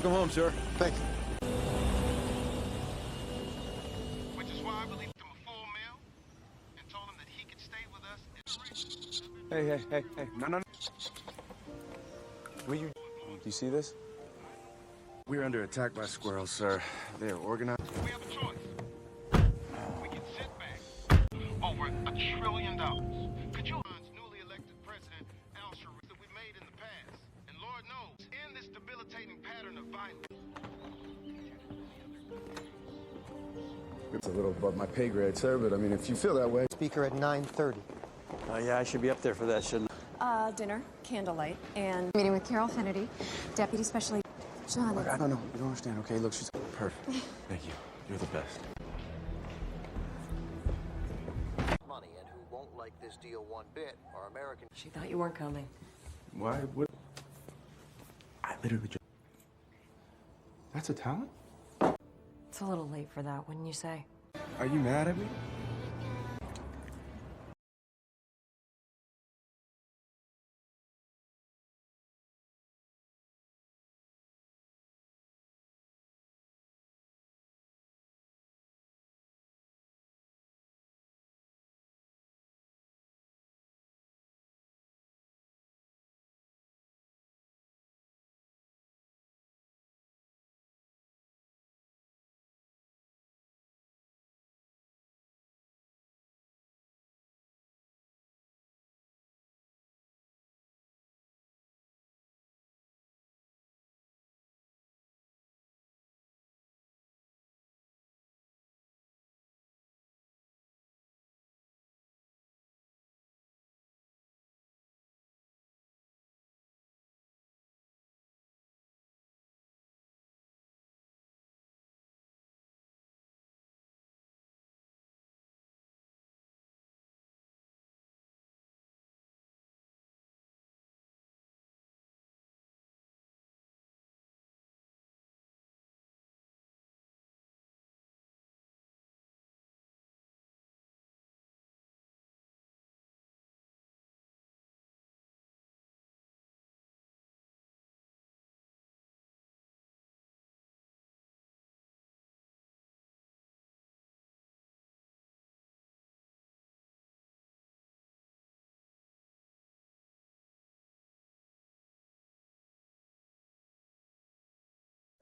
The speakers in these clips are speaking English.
Welcome home, sir. Thank you. Which is why I released him a full meal and told him that he could stay with us. Hey. No. Will you... Do you see this? We're under attack by squirrels, sir. They're organized. We have a choice. We can sit back. Over $1 trillion. Could you newly elected president Airstrike that we made in the past? And Lord knows, in this debilitating pattern of violence. It's a little above my pay grade, sir, but I mean, if you feel that way... Speaker at 9:30. Yeah, I should be up there for that, shouldn't I? Dinner, candlelight, and meeting with Carol Kennedy, Deputy Special Agent John. Look, I don't know. You don't understand, okay? Look, she's perfect. Thank you. You're the best. Money and who won't like this deal one bit are American. She thought you weren't coming. Why would... I literally just... That's a talent? It's a little late for that, wouldn't you say? Are you mad at me?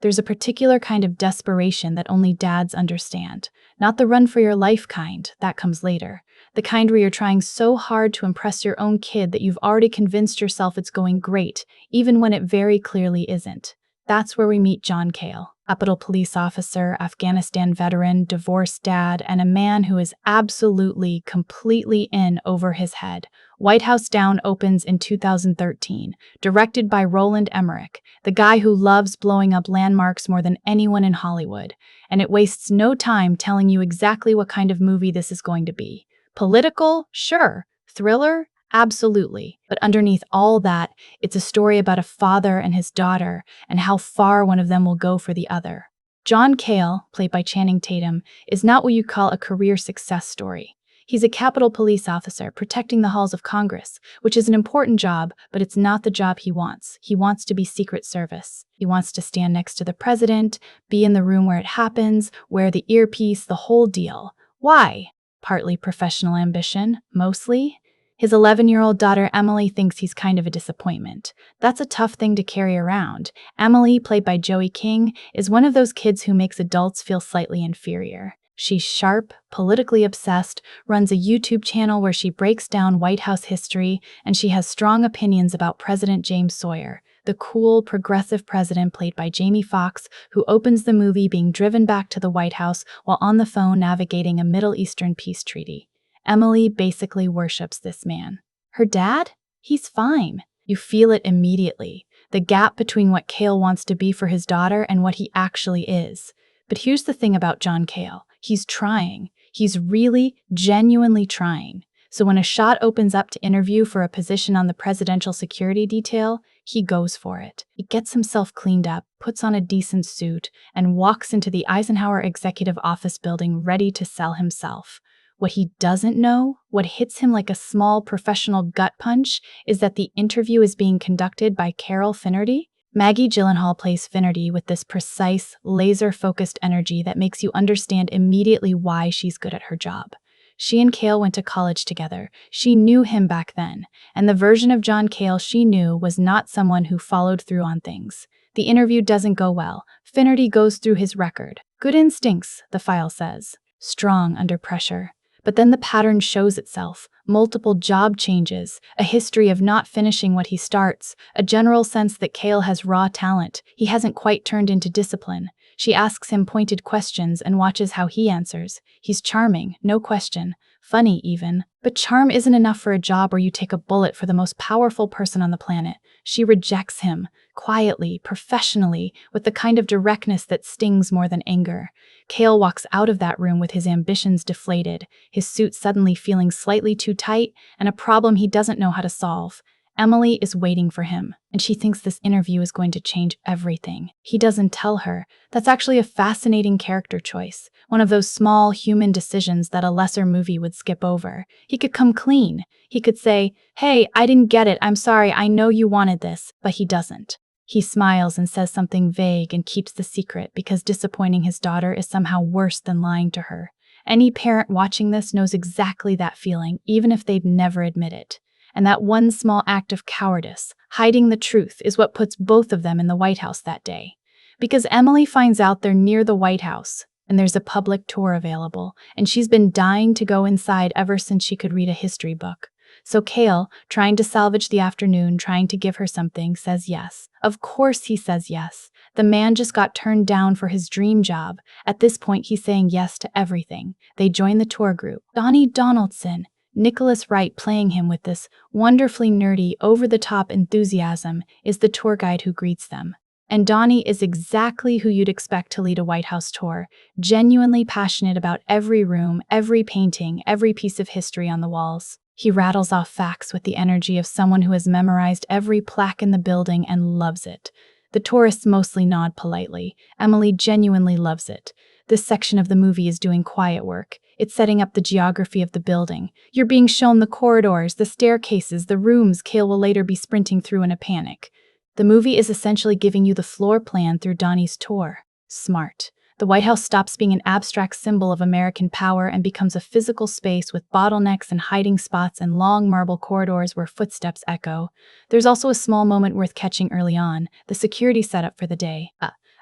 There's a particular kind of desperation that only dads understand. Not the run for your life kind, that comes later. The kind where you're trying so hard to impress your own kid that you've already convinced yourself it's going great, even when it very clearly isn't. That's where we meet John Kale, Capitol police officer, Afghanistan veteran, divorced dad, and a man who is absolutely, completely in over his head. White House Down opens in 2013, directed by Roland Emmerich, the guy who loves blowing up landmarks more than anyone in Hollywood, and it wastes no time telling you exactly what kind of movie this is going to be. Political? Sure. Thriller? Absolutely. But underneath all that, it's a story about a father and his daughter and how far one of them will go for the other. John Kale, played by Channing Tatum, is not what you call a career success story. He's a Capitol police officer protecting the halls of Congress, which is an important job, but it's not the job he wants. He wants to be Secret Service. He wants to stand next to the president, be in the room where it happens, wear the earpiece, the whole deal. Why? Partly professional ambition, mostly. His 11-year-old daughter Emily thinks he's kind of a disappointment. That's a tough thing to carry around. Emily, played by Joey King, is one of those kids who makes adults feel slightly inferior. She's sharp, politically obsessed, runs a YouTube channel where she breaks down White House history, and she has strong opinions about President James Sawyer, the cool, progressive president played by Foxx, who opens the movie being driven back to the White House while on the phone navigating a Middle Eastern peace treaty. Emily basically worships this man. Her dad? He's fine. You feel it immediately. The gap between what Kale wants to be for his daughter and what he actually is. But here's the thing about John Kale. He's trying. He's really, genuinely trying. So when a shot opens up to interview for a position on the presidential security detail, he goes for it. He gets himself cleaned up, puts on a decent suit, and walks into the Eisenhower Executive Office building ready to sell himself. What he doesn't know, what hits him like a small professional gut punch, is that the interview is being conducted by Carol Finnerty. Maggie Gyllenhaal plays Finnerty with this precise, laser-focused energy that makes you understand immediately why she's good at her job. She and Kale went to college together. She knew him back then, and the version of John Kale she knew was not someone who followed through on things. The interview doesn't go well. Finnerty goes through his record. Good instincts, the file says. Strong under pressure. But then the pattern shows itself. Multiple job changes, a history of not finishing what he starts, a general sense that Kale has raw talent he hasn't quite turned into discipline. She asks him pointed questions and watches how he answers. He's charming, no question. Funny, even. But charm isn't enough for a job where you take a bullet for the most powerful person on the planet. She rejects him, quietly, professionally, with the kind of directness that stings more than anger. Kale walks out of that room with his ambitions deflated, his suit suddenly feeling slightly too tight, and a problem he doesn't know how to solve. Emily is waiting for him, and she thinks this interview is going to change everything. He doesn't tell her. That's actually a fascinating character choice, one of those small human decisions that a lesser movie would skip over. He could come clean. He could say, "Hey, I didn't get it, I'm sorry, I know you wanted this," but he doesn't. He smiles and says something vague and keeps the secret because disappointing his daughter is somehow worse than lying to her. Any parent watching this knows exactly that feeling, even if they'd never admit it. And that one small act of cowardice, hiding the truth, is what puts both of them in the White House that day. Because Emily finds out they're near the White House, and there's a public tour available, and she's been dying to go inside ever since she could read a history book. So Kale, trying to salvage the afternoon, trying to give her something, says yes. Of course he says yes. The man just got turned down for his dream job. At this point, he's saying yes to everything. They join the tour group. Donnie Donaldson, Nicholas Wright playing him with this wonderfully nerdy, over-the-top enthusiasm, is the tour guide who greets them. And Donnie is exactly who you'd expect to lead a White House tour, genuinely passionate about every room, every painting, every piece of history on the walls. He rattles off facts with the energy of someone who has memorized every plaque in the building and loves it. The tourists mostly nod politely. Emily genuinely loves it. This section of the movie is doing quiet work. It's setting up the geography of the building. You're being shown the corridors, the staircases, the rooms Kale will later be sprinting through in a panic. The movie is essentially giving you the floor plan through Donnie's tour. Smart. The White House stops being an abstract symbol of American power and becomes a physical space with bottlenecks and hiding spots and long marble corridors where footsteps echo. There's also a small moment worth catching early on, the security setup for the day.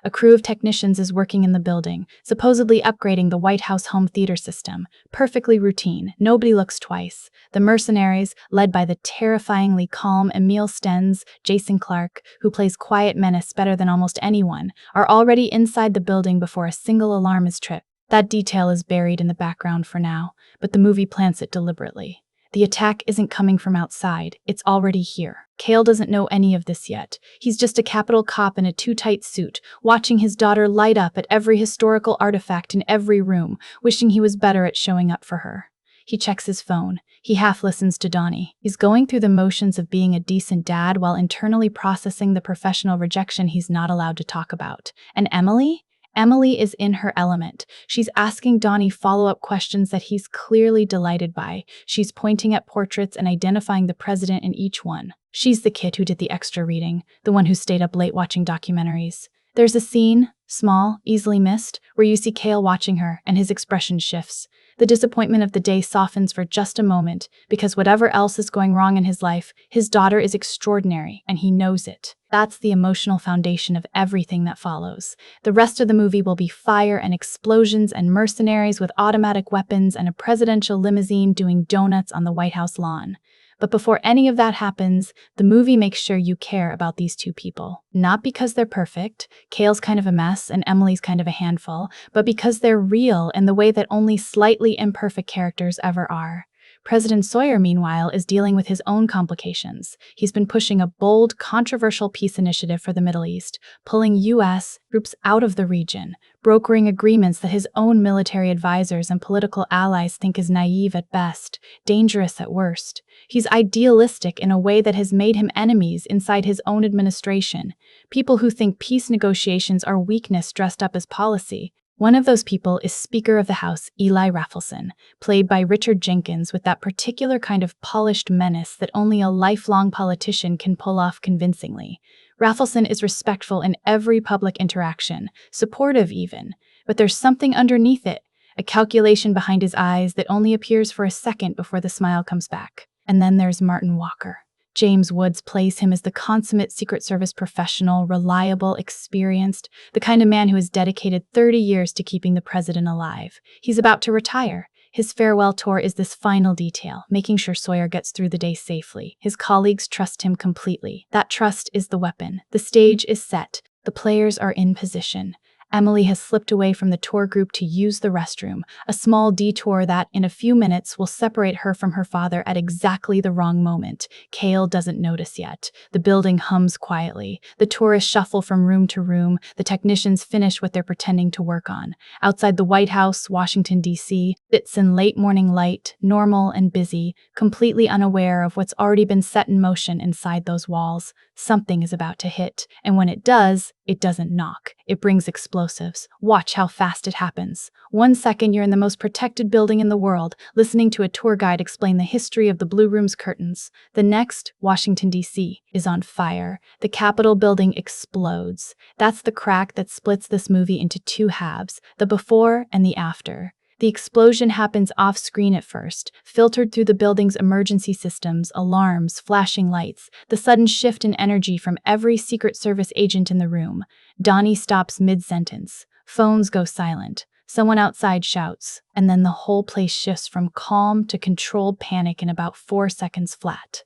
A crew of technicians is working in the building, supposedly upgrading the White House home theater system. Perfectly routine. Nobody looks twice. The mercenaries, led by the terrifyingly calm Emil Stenz, Jason Clarke, who plays quiet menace better than almost anyone, are already inside the building before a single alarm is tripped. That detail is buried in the background for now, but the movie plants it deliberately. The attack isn't coming from outside, it's already here. Kale doesn't know any of this yet. He's just a Capitol cop in a too-tight suit, watching his daughter light up at every historical artifact in every room, wishing he was better at showing up for her. He checks his phone. He half listens to Donnie. He's going through the motions of being a decent dad while internally processing the professional rejection he's not allowed to talk about. And Emily? Emily is in her element. She's asking Donnie follow-up questions that he's clearly delighted by. She's pointing at portraits and identifying the president in each one. She's the kid who did the extra reading, the one who stayed up late watching documentaries. There's a scene, small, easily missed, where you see Kale watching her, and his expression shifts. The disappointment of the day softens for just a moment, because whatever else is going wrong in his life, his daughter is extraordinary, and he knows it. That's the emotional foundation of everything that follows. The rest of the movie will be fire and explosions and mercenaries with automatic weapons and a presidential limousine doing donuts on the White House lawn. But before any of that happens, the movie makes sure you care about these two people. Not because they're perfect, Kale's kind of a mess and Emily's kind of a handful, but because they're real in the way that only slightly imperfect characters ever are. President Sawyer, meanwhile, is dealing with his own complications. He's been pushing a bold, controversial peace initiative for the Middle East, pulling U.S. troops out of the region, brokering agreements that his own military advisors and political allies think is naive at best, dangerous at worst. He's idealistic in a way that has made him enemies inside his own administration, people who think peace negotiations are weakness dressed up as policy. One of those people is Speaker of the House Eli Raffleson, played by Richard Jenkins with that particular kind of polished menace that only a lifelong politician can pull off convincingly. Raffleson is respectful in every public interaction, supportive even, but there's something underneath it, a calculation behind his eyes that only appears for a second before the smile comes back. And then there's Martin Walker. James Woods plays him as the consummate Secret Service professional, reliable, experienced, the kind of man who has dedicated 30 years to keeping the president alive. He's about to retire. His farewell tour is this final detail, making sure Sawyer gets through the day safely. His colleagues trust him completely. That trust is the weapon. The stage is set. The players are in position. Emily has slipped away from the tour group to use the restroom, a small detour that, in a few minutes, will separate her from her father at exactly the wrong moment. Kale doesn't notice yet. The building hums quietly. The tourists shuffle from room to room. The technicians finish what they're pretending to work on. Outside the White House, Washington, D.C., sits in late morning light, normal and busy, completely unaware of what's already been set in motion inside those walls. Something is about to hit, and when it does, it doesn't knock. It brings explosives. Watch how fast it happens. 1 second you're in the most protected building in the world, listening to a tour guide explain the history of the Blue Room's curtains. The next, Washington, D.C., is on fire. The Capitol building explodes. That's the crack that splits this movie into two halves, the before and the after. The explosion happens off-screen at first, filtered through the building's emergency systems, alarms, flashing lights, the sudden shift in energy from every Secret Service agent in the room. Donnie stops mid-sentence. Phones go silent. Someone outside shouts, and then the whole place shifts from calm to controlled panic in about 4 seconds flat.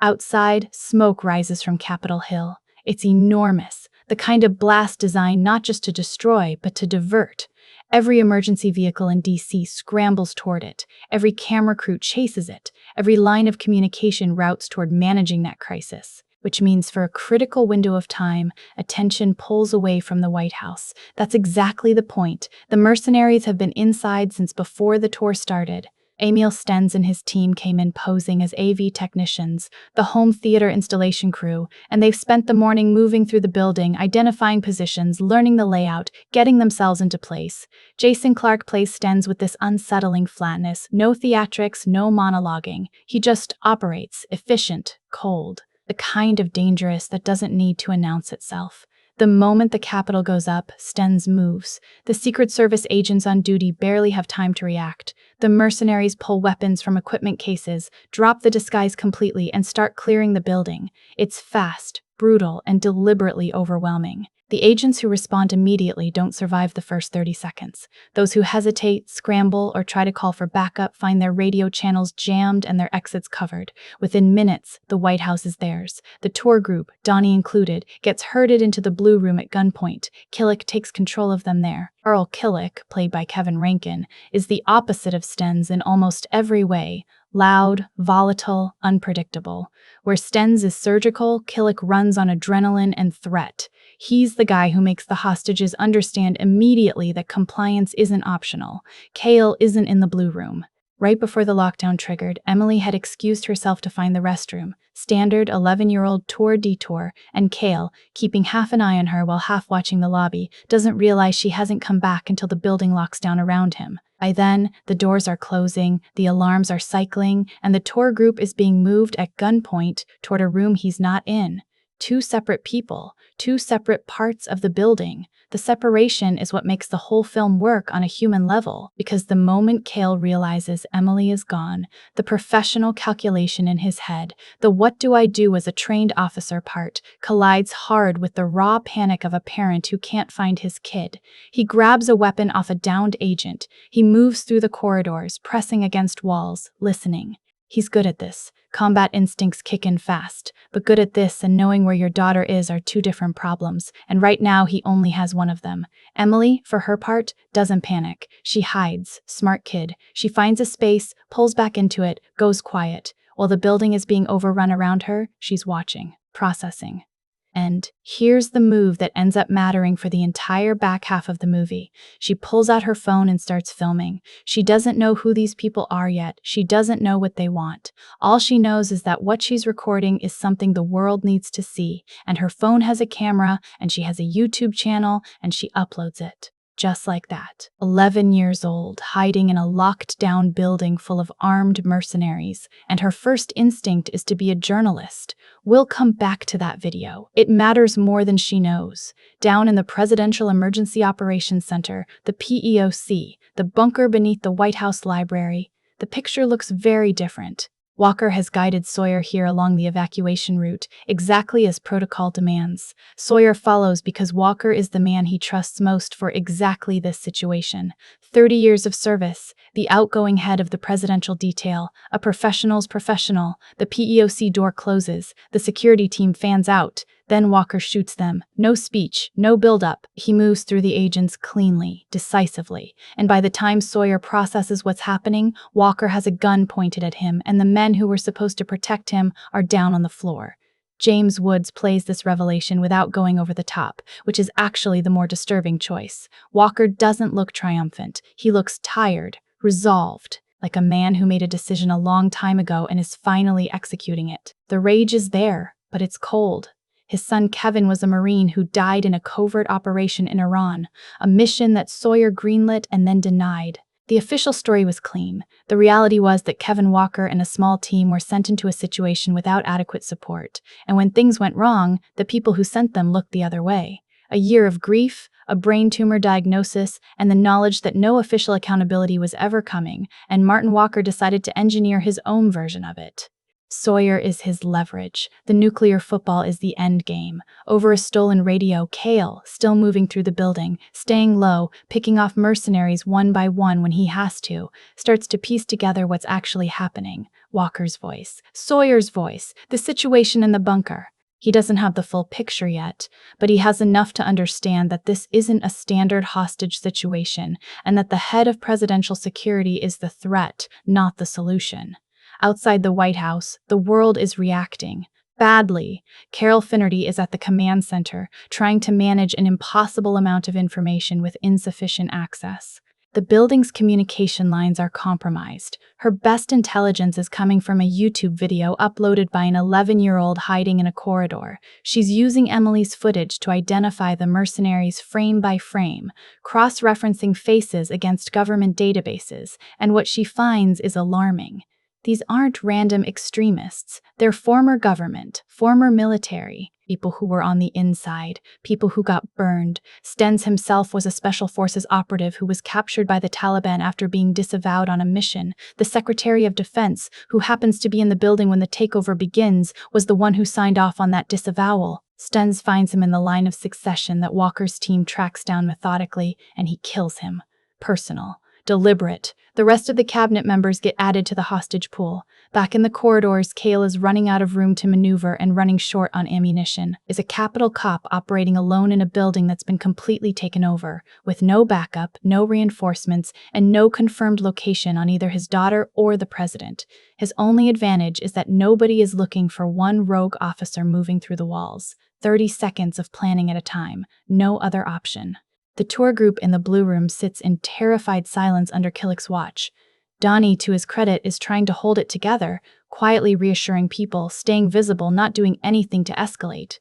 Outside, smoke rises from Capitol Hill. It's enormous, the kind of blast designed not just to destroy, but to divert. Every emergency vehicle in D.C. scrambles toward it. Every camera crew chases it. Every line of communication routes toward managing that crisis. Which means for a critical window of time, attention pulls away from the White House. That's exactly the point. The mercenaries have been inside since before the tour started. Emil Stenz and his team came in posing as AV technicians, the home theater installation crew, and they've spent the morning moving through the building, identifying positions, learning the layout, getting themselves into place. Jason Clarke plays Stenz with this unsettling flatness, no theatrics, no monologuing. He just operates, efficient, cold, the kind of dangerous that doesn't need to announce itself. The moment the Capitol goes up, Stenz moves. The Secret Service agents on duty barely have time to react. The mercenaries pull weapons from equipment cases, drop the disguise completely, and start clearing the building. It's fast, brutal, and deliberately overwhelming. The agents who respond immediately don't survive the first 30 seconds. Those who hesitate, scramble, or try to call for backup find their radio channels jammed and their exits covered. Within minutes, the White House is theirs. The tour group, Donnie included, gets herded into the Blue Room at gunpoint. Killick takes control of them there. Earl Killick, played by Kevin Rankin, is the opposite of Stenz in almost every way. Loud, volatile, unpredictable. Where Stenz is surgical, Killick runs on adrenaline and threat. He's the guy who makes the hostages understand immediately that compliance isn't optional. Kale isn't in the Blue Room. Right before the lockdown triggered, Emily had excused herself to find the restroom. Standard 11-year-old tour detour, and Kale, keeping half an eye on her while half watching the lobby, doesn't realize she hasn't come back until the building locks down around him. By then, the doors are closing, the alarms are cycling, and the tour group is being moved at gunpoint toward a room he's not in. Two separate people, two separate parts of the building. The separation is what makes the whole film work on a human level, because the moment Kale realizes Emily is gone, the professional calculation in his head, the what do I do as a trained officer part, collides hard with the raw panic of a parent who can't find his kid. He grabs a weapon off a downed agent. He moves through the corridors, pressing against walls, listening. He's good at this. Combat instincts kick in fast, but good at this and knowing where your daughter is are two different problems, and right now he only has one of them. Emily, for her part, doesn't panic. She hides. Smart kid. She finds a space, pulls back into it, goes quiet. While the building is being overrun around her, she's watching, processing. And here's the move that ends up mattering for the entire back half of the movie. She pulls out her phone and starts filming. She doesn't know who these people are yet. She doesn't know what they want. All she knows is that what she's recording is something the world needs to see. And her phone has a camera, and she has a YouTube channel, and she uploads it. Just like that. 11 years old, hiding in a locked-down building full of armed mercenaries, and her first instinct is to be a journalist. We'll come back to that video. It matters more than she knows. Down in the Presidential Emergency Operations Center, the PEOC, the bunker beneath the White House Library, the picture looks very different. Walker has guided Sawyer here along the evacuation route, exactly as protocol demands. Sawyer follows because Walker is the man he trusts most for exactly this situation. 30 years of service, the outgoing head of the presidential detail, a professional's professional. The PEOC door closes, the security team fans out. Then Walker shoots them. No speech, no build-up. He moves through the agents cleanly, decisively. And by the time Sawyer processes what's happening, Walker has a gun pointed at him, and the men who were supposed to protect him are down on the floor. James Woods plays this revelation without going over the top, which is actually the more disturbing choice. Walker doesn't look triumphant. He looks tired, resolved, like a man who made a decision a long time ago and is finally executing it. The rage is there, but it's cold. His son Kevin was a Marine who died in a covert operation in Iran, a mission that Sawyer greenlit and then denied. The official story was clean. The reality was that Kevin Walker and a small team were sent into a situation without adequate support, and when things went wrong, the people who sent them looked the other way. A year of grief, a brain tumor diagnosis, and the knowledge that no official accountability was ever coming, and Martin Walker decided to engineer his own version of it. Sawyer is his leverage. The nuclear football is the end game. Over a stolen radio, Kale, still moving through the building, staying low, picking off mercenaries one by one when he has to, starts to piece together what's actually happening. Walker's voice, Sawyer's voice, the situation in the bunker. He doesn't have the full picture yet, but he has enough to understand that this isn't a standard hostage situation, and that the head of presidential security is the threat, not the solution. Outside the White House, the world is reacting. Badly. Carol Finnerty is at the command center, trying to manage an impossible amount of information with insufficient access. The building's communication lines are compromised. Her best intelligence is coming from a YouTube video uploaded by an 11-year-old hiding in a corridor. She's using Emily's footage to identify the mercenaries frame by frame, cross-referencing faces against government databases, and what she finds is alarming. These aren't random extremists. They're former government, former military, people who were on the inside, people who got burned. Stenz himself was a special forces operative who was captured by the Taliban after being disavowed on a mission. The Secretary of Defense, who happens to be in the building when the takeover begins, was the one who signed off on that disavowal. Stenz finds him in the line of succession that Walker's team tracks down methodically, and he kills him. Personal. Deliberate. The rest of the cabinet members get added to the hostage pool. Back in the corridors, Kale is running out of room to maneuver and running short on ammunition. Is a Capitol cop operating alone in a building that's been completely taken over, with no backup, no reinforcements, and no confirmed location on either his daughter or the president. His only advantage is that nobody is looking for one rogue officer moving through the walls. 30 seconds of planning at a time. No other option. The tour group in the Blue Room sits in terrified silence under Killick's watch. Donnie, to his credit, is trying to hold it together, quietly reassuring people, staying visible, not doing anything to escalate.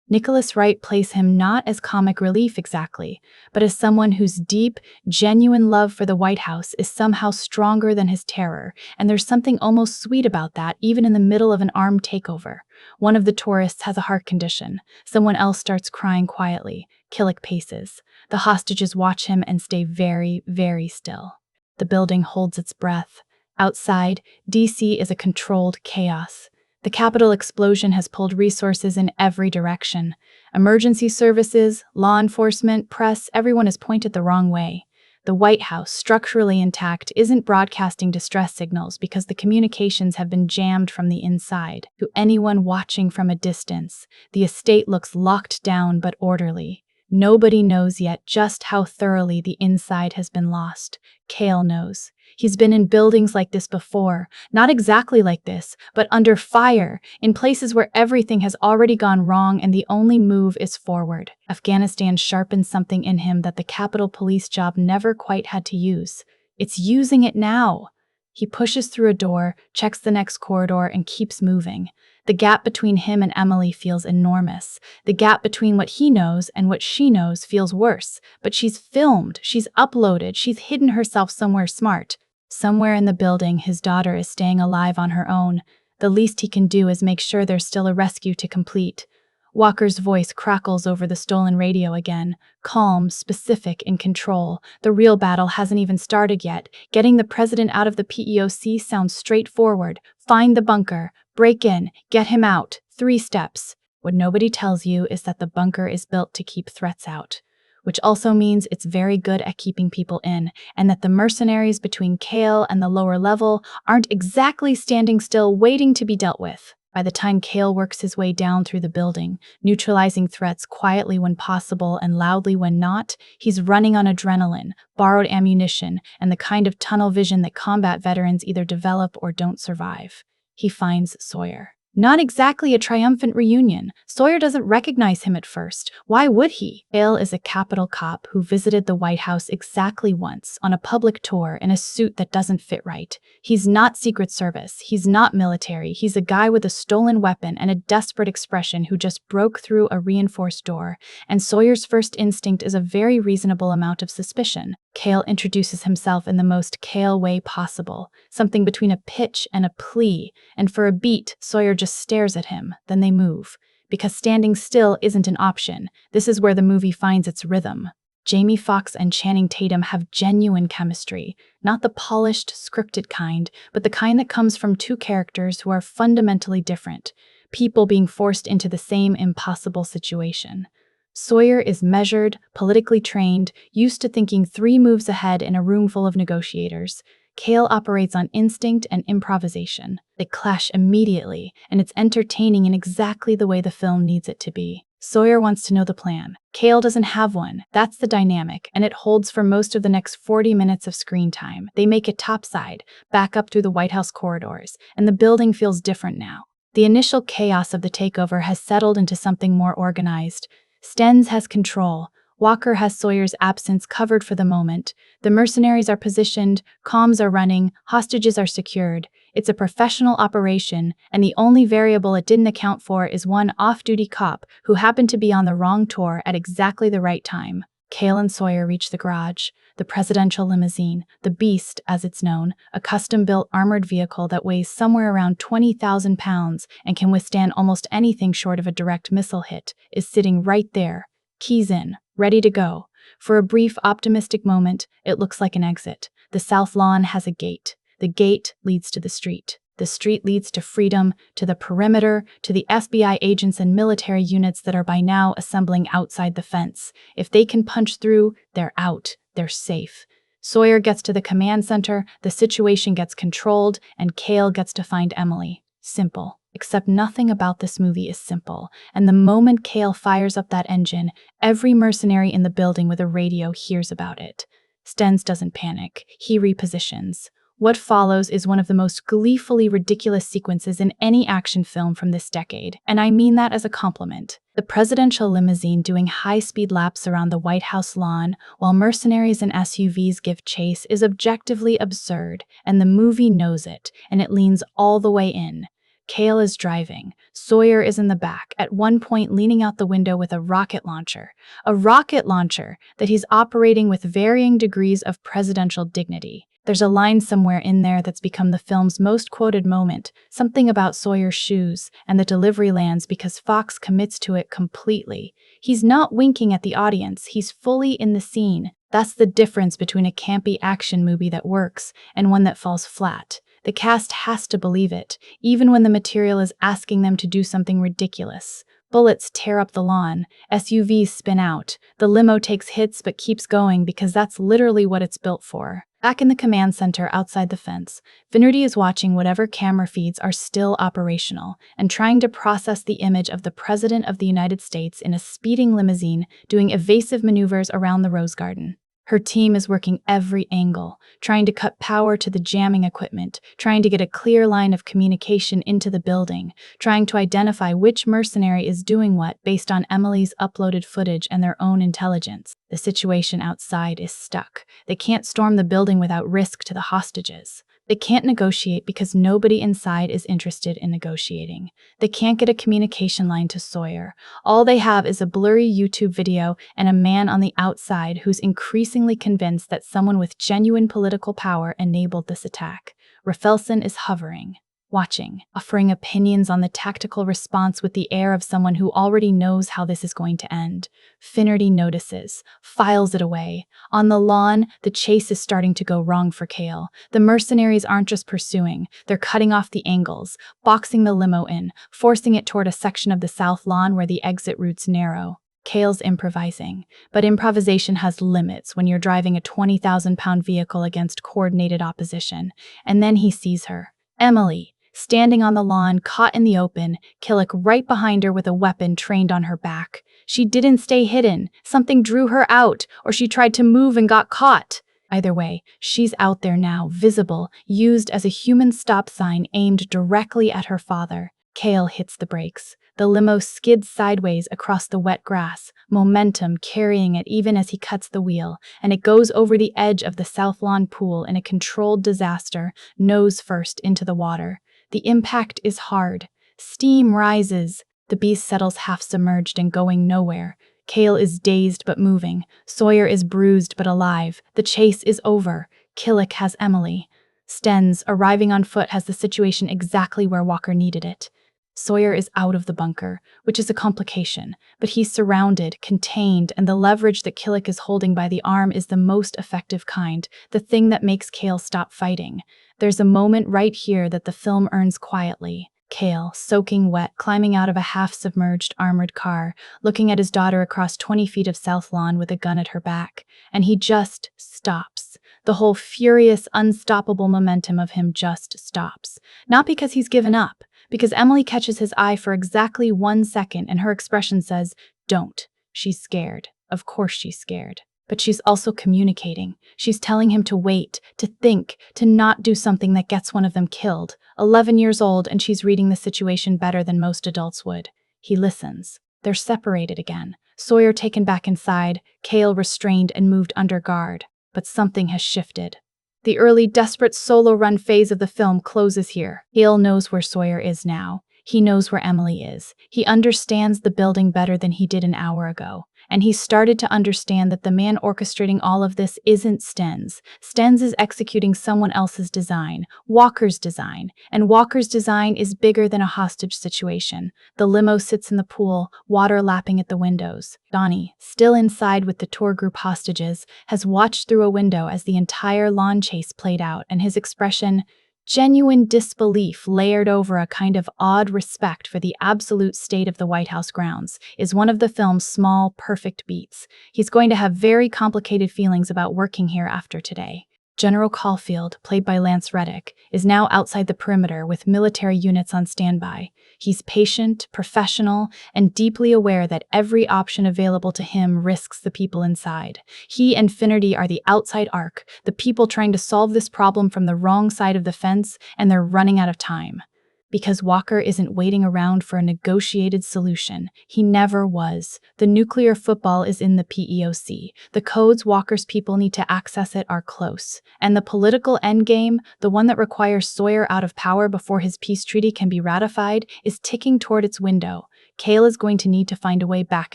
Nicholas Wright plays him not as comic relief exactly, but as someone whose deep, genuine love for the White House is somehow stronger than his terror, and there's something almost sweet about that, even in the middle of an armed takeover. One of the tourists has a heart condition. Someone else starts crying quietly. Killick paces. The hostages watch him and stay very, very still. The building holds its breath. Outside, D.C. is a controlled chaos. The Capitol explosion has pulled resources in every direction. Emergency services, law enforcement, press, everyone is pointed the wrong way. The White House, structurally intact, isn't broadcasting distress signals because the communications have been jammed from the inside. To anyone watching from a distance, the estate looks locked down but orderly. Nobody knows yet just how thoroughly the inside has been lost. Kale knows. He's been in buildings like this before, not exactly like this, but under fire, in places where everything has already gone wrong and the only move is forward. Afghanistan sharpens something in him that the Capitol Police job never quite had to use. It's using it now. He pushes through a door, checks the next corridor, and keeps moving. The gap between him and Emily feels enormous. The gap between what he knows and what she knows feels worse. But she's filmed, she's uploaded, she's hidden herself somewhere smart. Somewhere in the building, his daughter is staying alive on her own. The least he can do is make sure there's still a rescue to complete. Walker's voice crackles over the stolen radio again, calm, specific, in control. The real battle hasn't even started yet. Getting the president out of the PEOC sounds straightforward. Find the bunker, break in, get him out. 3 steps. What nobody tells you is that the bunker is built to keep threats out, which also means it's very good at keeping people in, and that the mercenaries between Kale and the lower level aren't exactly standing still waiting to be dealt with. By the time Kale works his way down through the building, neutralizing threats quietly when possible and loudly when not, he's running on adrenaline, borrowed ammunition, and the kind of tunnel vision that combat veterans either develop or don't survive. He finds Sawyer. Not exactly a triumphant reunion. Sawyer doesn't recognize him at first. Why would he? Kale is a Capitol cop who visited the White House exactly once on a public tour in a suit that doesn't fit right. He's not Secret Service. He's not military. He's a guy with a stolen weapon and a desperate expression who just broke through a reinforced door. And Sawyer's first instinct is a very reasonable amount of suspicion. Kale introduces himself in the most Kale way possible, something between a pitch and a plea, and for a beat, Sawyer just stares at him, then they move. Because standing still isn't an option. This is where the movie finds its rhythm. Jamie Foxx and Channing Tatum have genuine chemistry, not the polished, scripted kind, but the kind that comes from 2 characters who are fundamentally different, people being forced into the same impossible situation. Sawyer is measured, politically trained, used to thinking 3 moves ahead in a room full of negotiators. Kale operates on instinct and improvisation. They clash immediately, and it's entertaining in exactly the way the film needs it to be. Sawyer wants to know the plan. Kale doesn't have one. That's the dynamic, and it holds for most of the next 40 minutes of screen time. They make it topside, back up through the White House corridors, and the building feels different now. The initial chaos of the takeover has settled into something more organized. Stens has control. Walker has Sawyer's absence covered for the moment. The mercenaries are positioned, comms are running, hostages are secured. It's a professional operation, and the only variable it didn't account for is one off-duty cop who happened to be on the wrong tour at exactly the right time. Kale and Sawyer reach the garage, the presidential limousine, the Beast, as it's known, a custom-built armored vehicle that weighs somewhere around 20,000 pounds and can withstand almost anything short of a direct missile hit, is sitting right there, keys in, ready to go. For a brief, optimistic moment, it looks like an exit. The south lawn has a gate. The gate leads to the street. The street leads to freedom, to the perimeter, to the FBI agents and military units that are by now assembling outside the fence. If they can punch through, they're out. They're safe. Sawyer gets to the command center, the situation gets controlled, and Kale gets to find Emily. Simple. Except nothing about this movie is simple, and the moment Kale fires up that engine, every mercenary in the building with a radio hears about it. Stens doesn't panic. He repositions. What follows is one of the most gleefully ridiculous sequences in any action film from this decade, and I mean that as a compliment. The presidential limousine doing high-speed laps around the White House lawn while mercenaries and SUVs give chase is objectively absurd, and the movie knows it, and it leans all the way in. Kale is driving. Sawyer is in the back, at one point leaning out the window with a rocket launcher. A rocket launcher that he's operating with varying degrees of presidential dignity. There's a line somewhere in there that's become the film's most quoted moment, something about Sawyer's shoes, and the delivery lands because Foxx commits to it completely. He's not winking at the audience, he's fully in the scene. That's the difference between a campy action movie that works and one that falls flat. The cast has to believe it, even when the material is asking them to do something ridiculous. Bullets tear up the lawn, SUVs spin out, the limo takes hits but keeps going because that's literally what it's built for. Back in the command center outside the fence, Finnerty is watching whatever camera feeds are still operational and trying to process the image of the President of the United States in a speeding limousine doing evasive maneuvers around the Rose Garden. Her team is working every angle, trying to cut power to the jamming equipment, trying to get a clear line of communication into the building, trying to identify which mercenary is doing what based on Emily's uploaded footage and their own intelligence. The situation outside is stuck. They can't storm the building without risk to the hostages. They can't negotiate because nobody inside is interested in negotiating. They can't get a communication line to Sawyer. All they have is a blurry YouTube video and a man on the outside who's increasingly convinced that someone with genuine political power enabled this attack. Rafelson is hovering, watching, offering opinions on the tactical response with the air of someone who already knows how this is going to end. Finnerty notices, files it away. On the lawn, the chase is starting to go wrong for Kale. The mercenaries aren't just pursuing, they're cutting off the angles, boxing the limo in, forcing it toward a section of the south lawn where the exit routes narrow. Kale's improvising, but improvisation has limits when you're driving a 20,000-pound vehicle against coordinated opposition. And then he sees her, Emily, standing on the lawn, caught in the open, Killick right behind her with a weapon trained on her back. She didn't stay hidden. Something drew her out, or she tried to move and got caught. Either way, she's out there now, visible, used as a human stop sign aimed directly at her father. Kale hits the brakes. The limo skids sideways across the wet grass, momentum carrying it even as he cuts the wheel, and it goes over the edge of the South Lawn pool in a controlled disaster, nose first into the water. The impact is hard. Steam rises. The beast settles half submerged and going nowhere. Kale is dazed but moving. Sawyer is bruised but alive. The chase is over. Killick has Emily. Stenz, arriving on foot, has the situation exactly where Walker needed it. Sawyer is out of the bunker, which is a complication, but he's surrounded, contained, and the leverage that Killick is holding by the arm is the most effective kind, the thing that makes Kale stop fighting. There's a moment right here that the film earns quietly. Kale, soaking wet, climbing out of a half-submerged armored car, looking at his daughter across 20 feet of South Lawn with a gun at her back, and he just stops. The whole furious, unstoppable momentum of him just stops. Not because he's given up, because Emily catches his eye for exactly 1 second and her expression says, "Don't." She's scared. Of course she's scared. But she's also communicating. She's telling him to wait, to think, to not do something that gets one of them killed. 11 years old, and she's reading the situation better than most adults would. He listens. They're separated again. Sawyer taken back inside, Kale restrained and moved under guard. But something has shifted. The early, desperate solo run phase of the film closes here. Kale knows where Sawyer is now. He knows where Emily is. He understands the building better than he did an hour ago. And he started to understand that the man orchestrating all of this isn't Stenz. Stenz is executing someone else's design, Walker's design. And Walker's design is bigger than a hostage situation. The limo sits in the pool, water lapping at the windows. Donnie, still inside with the tour group hostages, has watched through a window as the entire lawn chase played out, and his expression, genuine disbelief layered over a kind of awed respect for the absolute state of the White House grounds, is one of the film's small, perfect beats. He's going to have very complicated feelings about working here after today. General Caulfield, played by Lance Reddick, is now outside the perimeter with military units on standby. He's patient, professional, and deeply aware that every option available to him risks the people inside. He and Finnerty are the outside arc, the people trying to solve this problem from the wrong side of the fence, and they're running out of time. Because Walker isn't waiting around for a negotiated solution. He never was. The nuclear football is in the PEOC. The codes Walker's people need to access it are close. And the political endgame, the one that requires Sawyer out of power before his peace treaty can be ratified, is ticking toward its window. Kale is going to need to find a way back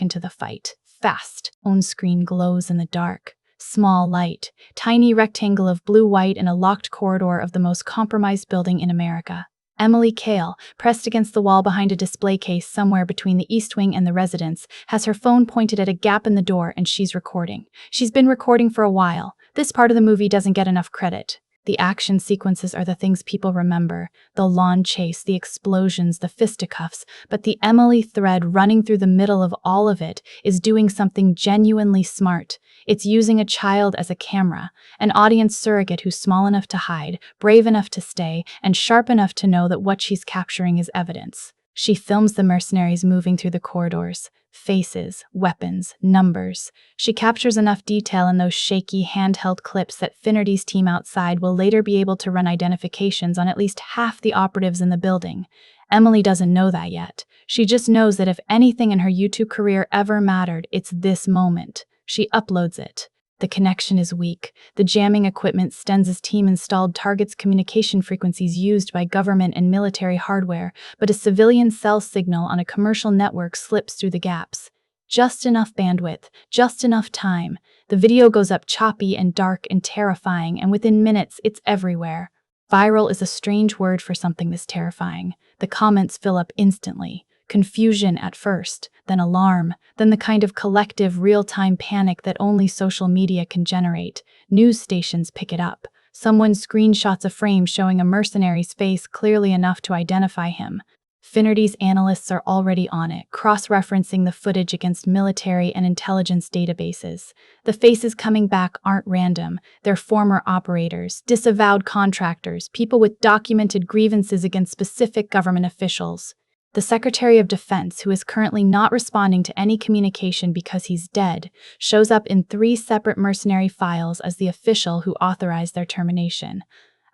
into the fight. Fast. On screen glows in the dark. Small light. Tiny rectangle of blue-white in a locked corridor of the most compromised building in America. Emily Kale, pressed against the wall behind a display case somewhere between the East Wing and the residence, has her phone pointed at a gap in the door and she's recording. She's been recording for a while. This part of the movie doesn't get enough credit. The action sequences are the things people remember. The lawn chase, the explosions, the fisticuffs. But the Emily thread running through the middle of all of it is doing something genuinely smart. It's using a child as a camera, an audience surrogate who's small enough to hide, brave enough to stay, and sharp enough to know that what she's capturing is evidence. She films the mercenaries moving through the corridors. Faces, weapons, numbers. She captures enough detail in those shaky handheld clips that Finnerty's team outside will later be able to run identifications on at least half the operatives in the building. Emily doesn't know that yet. She just knows that if anything in her YouTube career ever mattered, it's this moment. She uploads it. The connection is weak. The jamming equipment Stenz's team installed targets communication frequencies used by government and military hardware, but a civilian cell signal on a commercial network slips through the gaps. Just enough bandwidth, just enough time. The video goes up choppy and dark and terrifying, and within minutes, it's everywhere. Viral is a strange word for something this terrifying. The comments fill up instantly. Confusion at first, then alarm, then the kind of collective real-time panic that only social media can generate. News stations pick it up. Someone screenshots a frame showing a mercenary's face clearly enough to identify him. Finity's analysts are already on it, cross-referencing the footage against military and intelligence databases. The faces coming back aren't random. They're former operators, disavowed contractors, people with documented grievances against specific government officials. The Secretary of Defense, who is currently not responding to any communication because he's dead, shows up in 3 separate mercenary files as the official who authorized their termination.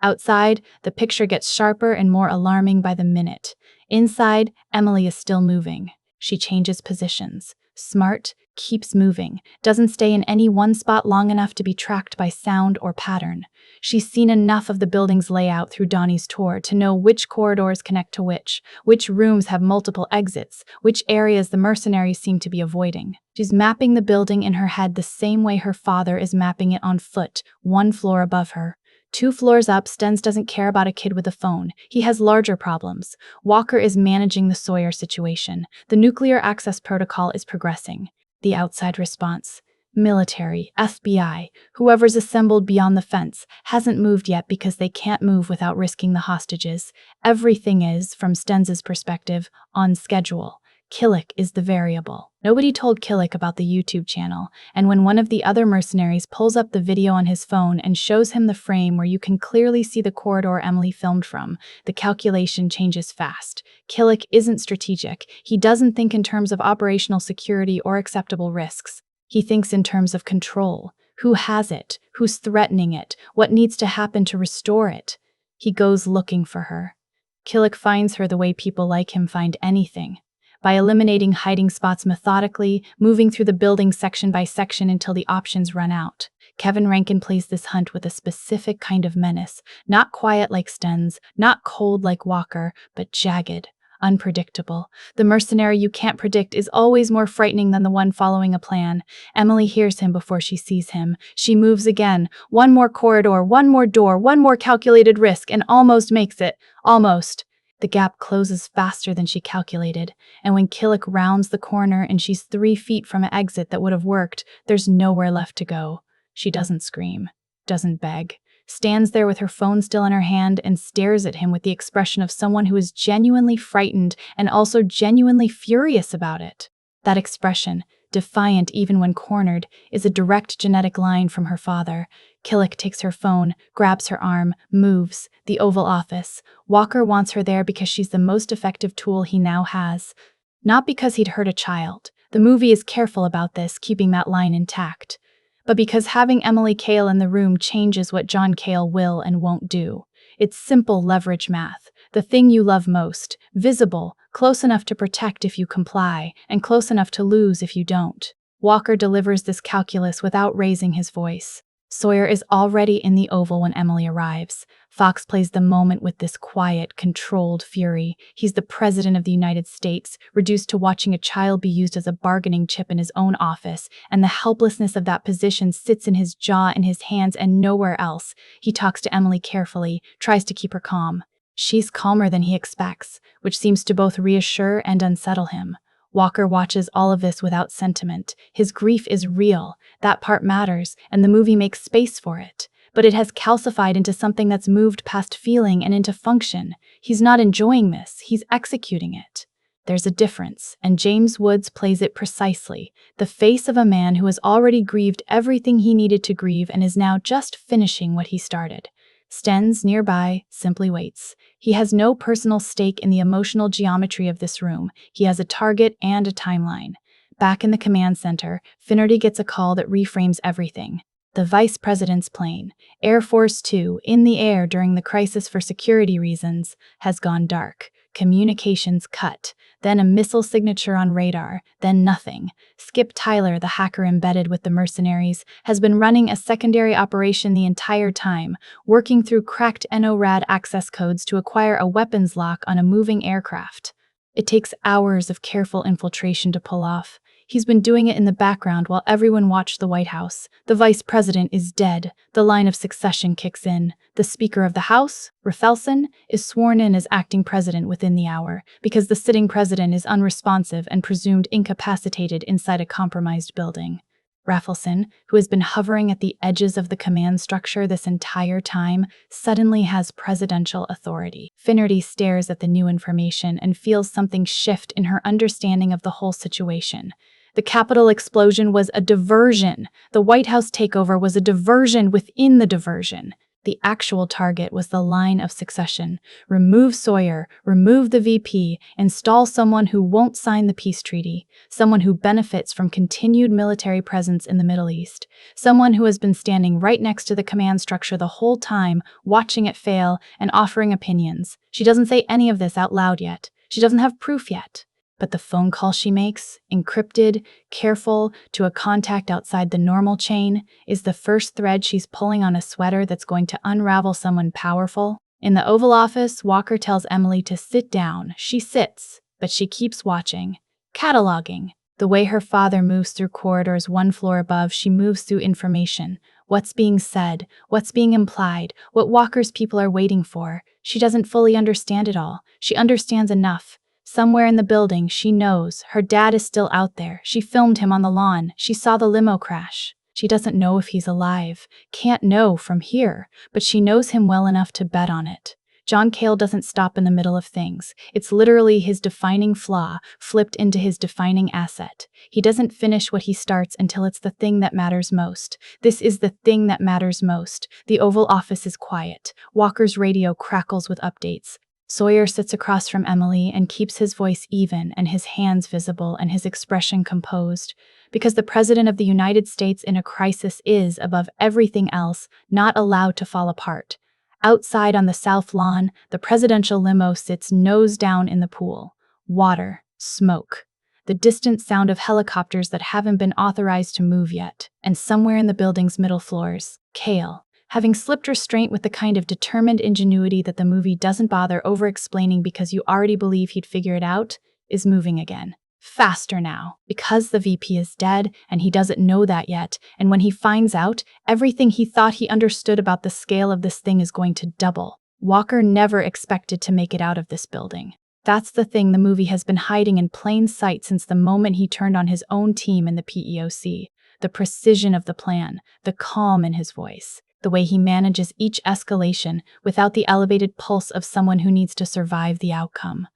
Outside, the picture gets sharper and more alarming by the minute. Inside, Emily is still moving. She changes positions. Smart, keeps moving, doesn't stay in any one spot long enough to be tracked by sound or pattern. She's seen enough of the building's layout through Donnie's tour to know which corridors connect to which rooms have multiple exits, which areas the mercenaries seem to be avoiding. She's mapping the building in her head the same way her father is mapping it on foot, 1 floor above her. 2 floors up, Stenz doesn't care about a kid with a phone. He has larger problems. Walker is managing the Sawyer situation. The nuclear access protocol is progressing. The outside response. Military, FBI, whoever's assembled beyond the fence, hasn't moved yet because they can't move without risking the hostages. Everything is, from Stenz's perspective, on schedule. Killick is the variable. Nobody told Killick about the YouTube channel, and when one of the other mercenaries pulls up the video on his phone and shows him the frame where you can clearly see the corridor Emily filmed from, the calculation changes fast. Killick isn't strategic. He doesn't think in terms of operational security or acceptable risks. He thinks in terms of control. Who has it? Who's threatening it? What needs to happen to restore it? He goes looking for her. Killick finds her the way people like him find anything. By eliminating hiding spots methodically, moving through the building section by section until the options run out. Kevin Rankin plays this hunt with a specific kind of menace, not quiet like Stenz, not cold like Walker, but jagged, unpredictable. The mercenary you can't predict is always more frightening than the one following a plan. Emily hears him before she sees him. She moves again. 1 more corridor, 1 more door, 1 more calculated risk, and almost makes it. Almost. The gap closes faster than she calculated, and when Killick rounds the corner and she's 3 feet from an exit that would have worked, there's nowhere left to go. She doesn't scream, doesn't beg, stands there with her phone still in her hand and stares at him with the expression of someone who is genuinely frightened and also genuinely furious about it. That expression, defiant even when cornered, is a direct genetic line from her father. Killick takes her phone, grabs her arm, moves. The Oval Office. Walker wants her there because she's the most effective tool he now has. Not because he'd hurt a child. The movie is careful about this, keeping that line intact. But because having Emily Kale in the room changes what John Kale will and won't do. It's simple leverage math. The thing you love most. Visible, close enough to protect if you comply, and close enough to lose if you don't. Walker delivers this calculus without raising his voice. Sawyer is already in the Oval when Emily arrives. Foxx plays the moment with this quiet, controlled fury. He's the president of the United States, reduced to watching a child be used as a bargaining chip in his own office, and the helplessness of that position sits in his jaw and his hands and nowhere else. He talks to Emily carefully, tries to keep her calm. She's calmer than he expects, which seems to both reassure and unsettle him. Walker watches all of this without sentiment. His grief is real. That part matters, and the movie makes space for it. But it has calcified into something that's moved past feeling and into function. He's not enjoying this, he's executing it. There's a difference, and James Woods plays it precisely. The face of a man who has already grieved everything he needed to grieve and is now just finishing what he started. Stenz, nearby, simply waits. He has no personal stake in the emotional geometry of this room. He has a target and a timeline. Back in the command center, Finnerty gets a call that reframes everything. The vice president's plane, Air Force 2, in the air during the crisis for security reasons, has gone dark. Communications cut, then a missile signature on radar, then nothing. Skip Tyler, the hacker embedded with the mercenaries, has been running a secondary operation the entire time, working through cracked NORAD access codes to acquire a weapons lock on a moving aircraft. It takes hours of careful infiltration to pull off. He's been doing it in the background while everyone watched the White House. The vice president is dead. The line of succession kicks in. The Speaker of the House, Rafelson, is sworn in as acting president within the hour because the sitting president is unresponsive and presumed incapacitated inside a compromised building. Rafelson, who has been hovering at the edges of the command structure this entire time, suddenly has presidential authority. Finnerty stares at the new information and feels something shift in her understanding of the whole situation. The Capitol explosion was a diversion. The White House takeover was a diversion within the diversion. The actual target was the line of succession. Remove Sawyer, remove the VP, install someone who won't sign the peace treaty, someone who benefits from continued military presence in the Middle East, someone who has been standing right next to the command structure the whole time, watching it fail and offering opinions. She doesn't say any of this out loud yet. She doesn't have proof yet. But the phone call she makes, encrypted, careful, to a contact outside the normal chain, is the first thread she's pulling on a sweater that's going to unravel someone powerful. In the Oval Office, Walker tells Emily to sit down. She sits, but she keeps watching, cataloging. The way her father moves through corridors one floor above, she moves through information. What's being said, what's being implied, what Walker's people are waiting for. She doesn't fully understand it all. She understands enough. Somewhere in the building, she knows her dad is still out there. She filmed him on the lawn. She saw the limo crash. She doesn't know if he's alive. Can't know from here, but she knows him well enough to bet on it. John Kale doesn't stop in the middle of things. It's literally his defining flaw, flipped into his defining asset. He doesn't finish what he starts until it's the thing that matters most. This is the thing that matters most. The Oval Office is quiet. Walker's radio crackles with updates. Sawyer sits across from Emily and keeps his voice even and his hands visible and his expression composed, because the President of the United States in a crisis is, above everything else, not allowed to fall apart. Outside on the south lawn, the presidential limo sits nose down in the pool. Water, smoke, the distant sound of helicopters that haven't been authorized to move yet, and somewhere in the building's middle floors, Kale, having slipped restraint with the kind of determined ingenuity that the movie doesn't bother over-explaining because you already believe he'd figure it out, is moving again. Faster now, because the VP is dead and he doesn't know that yet, and when he finds out, everything he thought he understood about the scale of this thing is going to double. Walker never expected to make it out of this building. That's the thing the movie has been hiding in plain sight since the moment he turned on his own team in the PEOC. The precision of the plan, the calm in his voice. The way he manages each escalation without the elevated pulse of someone who needs to survive the outcome.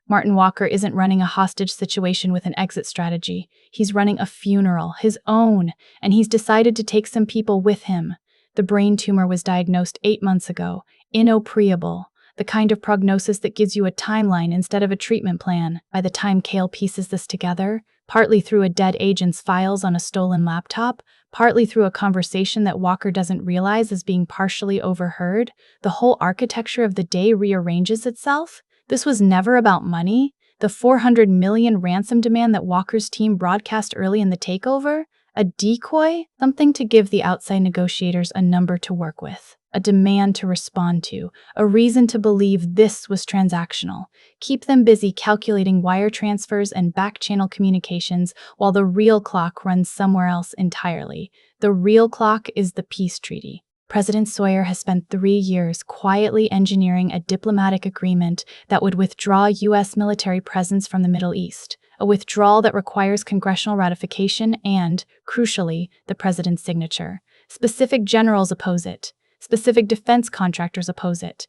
Martin Walker isn't running a hostage situation with an exit strategy. He's running a funeral, his own, and he's decided to take some people with him. The brain tumor was diagnosed 8 months ago, inoperable, the kind of prognosis that gives you a timeline instead of a treatment plan. By the time Kale pieces this together, partly through a dead agent's files on a stolen laptop, partly through a conversation that Walker doesn't realize is being partially overheard, the whole architecture of the day rearranges itself. This was never about money. The $400 million ransom demand that Walker's team broadcast early in the takeover? A decoy? Something to give the outside negotiators a number to work with, a demand to respond to, a reason to believe this was transactional. Keep them busy calculating wire transfers and back-channel communications while the real clock runs somewhere else entirely. The real clock is the peace treaty. President Sawyer has spent 3 years quietly engineering a diplomatic agreement that would withdraw U.S. military presence from the Middle East, a withdrawal that requires congressional ratification and, crucially, the president's signature. Specific generals oppose it. Specific defense contractors oppose it.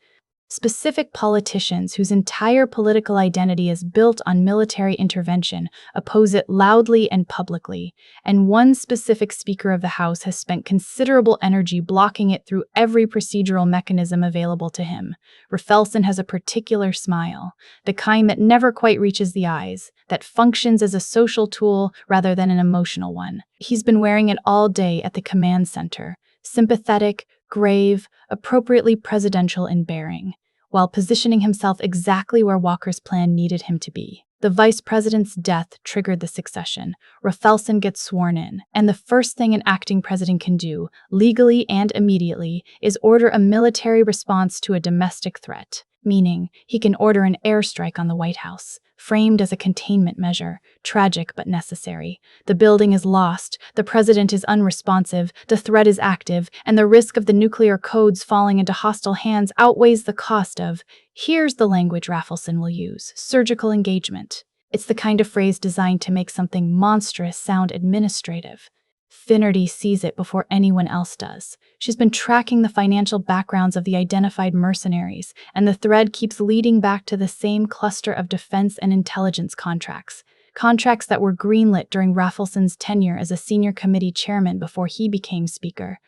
Specific politicians whose entire political identity is built on military intervention oppose it loudly and publicly, and one specific Speaker of the House has spent considerable energy blocking it through every procedural mechanism available to him. Rafelson has a particular smile, the kind that never quite reaches the eyes, that functions as a social tool rather than an emotional one. He's been wearing it all day at the command center, sympathetic, grave, appropriately presidential in bearing. while positioning himself exactly where Walker's plan needed him to be. The vice president's death triggered the succession. Rafelson gets sworn in, and the first thing an acting president can do, legally and immediately, is order a military response to a domestic threat, meaning he can order an airstrike on the White House, framed as a containment measure, tragic but necessary. The building is lost, the president is unresponsive, the threat is active, and the risk of the nuclear codes falling into hostile hands outweighs the cost of, here's the language Rafelson will use, surgical engagement. It's the kind of phrase designed to make something monstrous sound administrative. Finnerty sees it before anyone else does. She's been tracking the financial backgrounds of the identified mercenaries, and the thread keeps leading back to the same cluster of defense and intelligence contracts. Contracts that were greenlit during Rafelson's tenure as a senior committee chairman before he became speaker.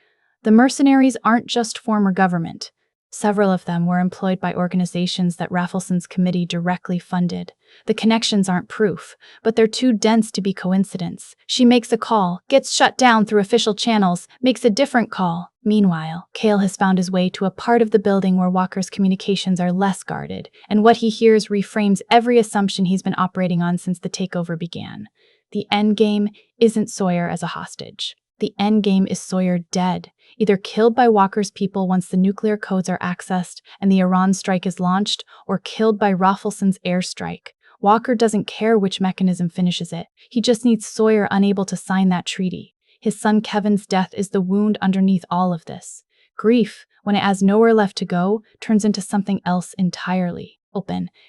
The mercenaries aren't just former government. Several of them were employed by organizations that Rafelson's committee directly funded. The connections aren't proof, but they're too dense to be coincidence. She makes a call, gets shut down through official channels, makes a different call. Meanwhile, Kale has found his way to a part of the building where Walker's communications are less guarded, and what he hears reframes every assumption he's been operating on since the takeover began. The endgame isn't Sawyer as a hostage. The endgame is Sawyer dead, either killed by Walker's people once the nuclear codes are accessed and the Iran strike is launched, or killed by Rafelson's airstrike. Walker doesn't care which mechanism finishes it. He just needs Sawyer unable to sign that treaty. His son Kevin's death is the wound underneath all of this. Grief, when it has nowhere left to go, turns into something else entirely.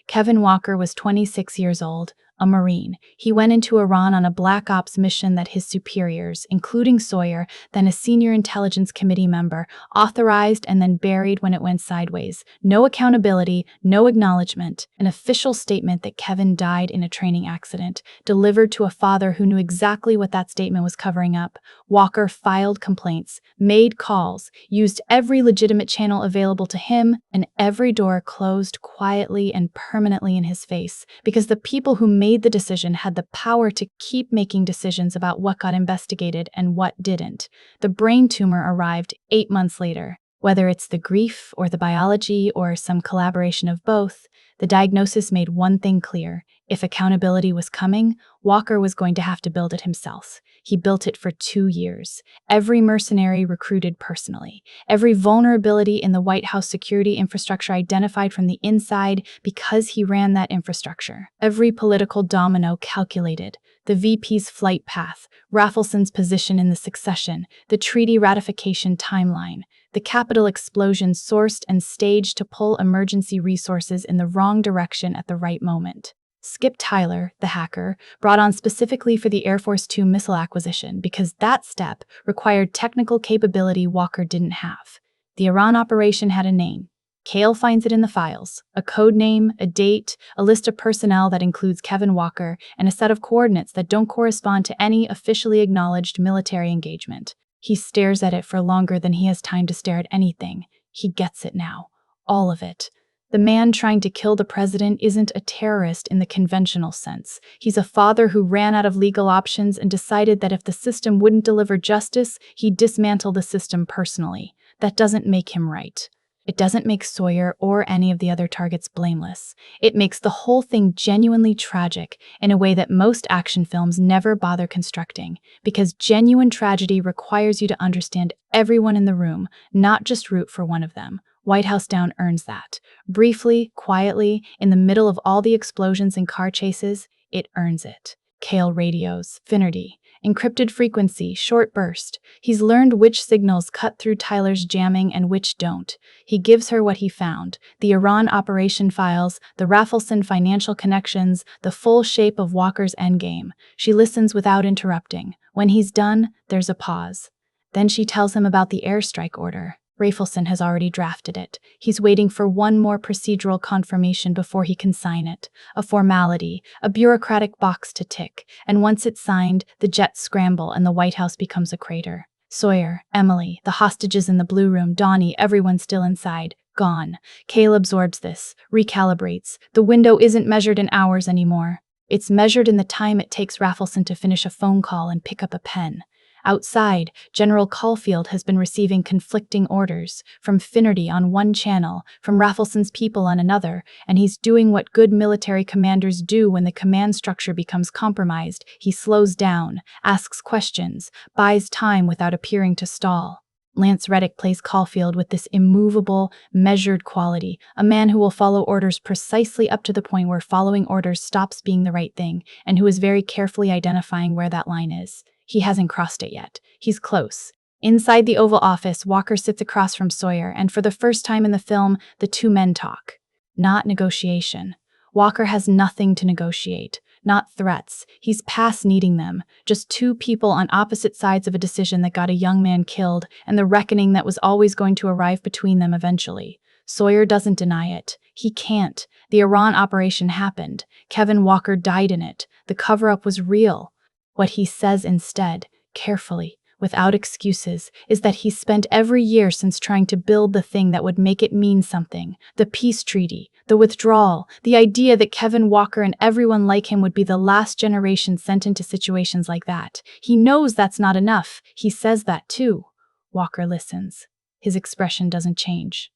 Kevin Walker was 26 years old, a Marine. He went into Iran on a Black Ops mission that his superiors, including Sawyer, then a senior intelligence committee member, authorized and then buried when it went sideways. No accountability, no acknowledgement. An official statement that Kevin died in a training accident, delivered to a father who knew exactly what that statement was covering up. Walker filed complaints, made calls, used every legitimate channel available to him, and every door closed quietly and permanently in his face, because the people who made the decision had the power to keep making decisions about what got investigated and what didn't. The brain tumor arrived 8 months later. Whether it's the grief or the biology or some collaboration of both, the diagnosis made one thing clear. If accountability was coming, Walker was going to have to build it himself. He built it for 2 years. Every mercenary recruited personally. Every vulnerability in the White House security infrastructure identified from the inside because he ran that infrastructure. Every political domino calculated. The VP's flight path, Rafelson's position in the succession, the treaty ratification timeline, the Capitol explosion sourced and staged to pull emergency resources in the wrong direction at the right moment. Skip Tyler, the hacker, brought on specifically for the Air Force 2 missile acquisition because that step required technical capability Walker didn't have. The Iran operation had a name. Kale finds it in the files, a code name, a date, a list of personnel that includes Kevin Walker, and a set of coordinates that don't correspond to any officially acknowledged military engagement. He stares at it for longer than he has time to stare at anything. He gets it now. All of it. The man trying to kill the president isn't a terrorist in the conventional sense. He's a father who ran out of legal options and decided that if the system wouldn't deliver justice, he'd dismantle the system personally. That doesn't make him right. It doesn't make Sawyer or any of the other targets blameless. It makes the whole thing genuinely tragic in a way that most action films never bother constructing, because genuine tragedy requires you to understand everyone in the room, not just root for one of them. White House Down earns that. Briefly, quietly, in the middle of all the explosions and car chases, it earns it. Kale radios, Finnerty, encrypted frequency, short burst. He's learned which signals cut through Tyler's jamming and which don't. He gives her what he found, the Iran operation files, the Rafelson financial connections, the full shape of Walker's endgame. She listens without interrupting. When he's done, there's a pause. Then she tells him about the airstrike order. Rafelson has already drafted it. He's waiting for one more procedural confirmation before he can sign it. A formality, a bureaucratic box to tick. And once it's signed, the jets scramble and the White House becomes a crater. Sawyer, Emily, the hostages in the blue room, Donnie, everyone still inside. Gone. Kale absorbs this, recalibrates. The window isn't measured in hours anymore. It's measured in the time it takes Rafelson to finish a phone call and pick up a pen. Outside, General Caulfield has been receiving conflicting orders, from Finnerty on one channel, from Raffleson's people on another, and he's doing what good military commanders do when the command structure becomes compromised. He slows down, asks questions, buys time without appearing to stall. Lance Reddick plays Caulfield with this immovable, measured quality, a man who will follow orders precisely up to the point where following orders stops being the right thing, and who is very carefully identifying where that line is. He hasn't crossed it yet. He's close. Inside the Oval Office, Walker sits across from Sawyer, and for the first time in the film, the two men talk. Not negotiation. Walker has nothing to negotiate. Not threats. He's past needing them. Just two people on opposite sides of a decision that got a young man killed, and the reckoning that was always going to arrive between them eventually. Sawyer doesn't deny it. He can't. The Iran operation happened. Kevin Walker died in it. The cover-up was real. What he says instead, carefully, without excuses, is that he's spent every year since trying to build the thing that would make it mean something. The peace treaty, the withdrawal, the idea that Kevin Walker and everyone like him would be the last generation sent into situations like that. He knows that's not enough. He says that too. Walker listens. His expression doesn't change.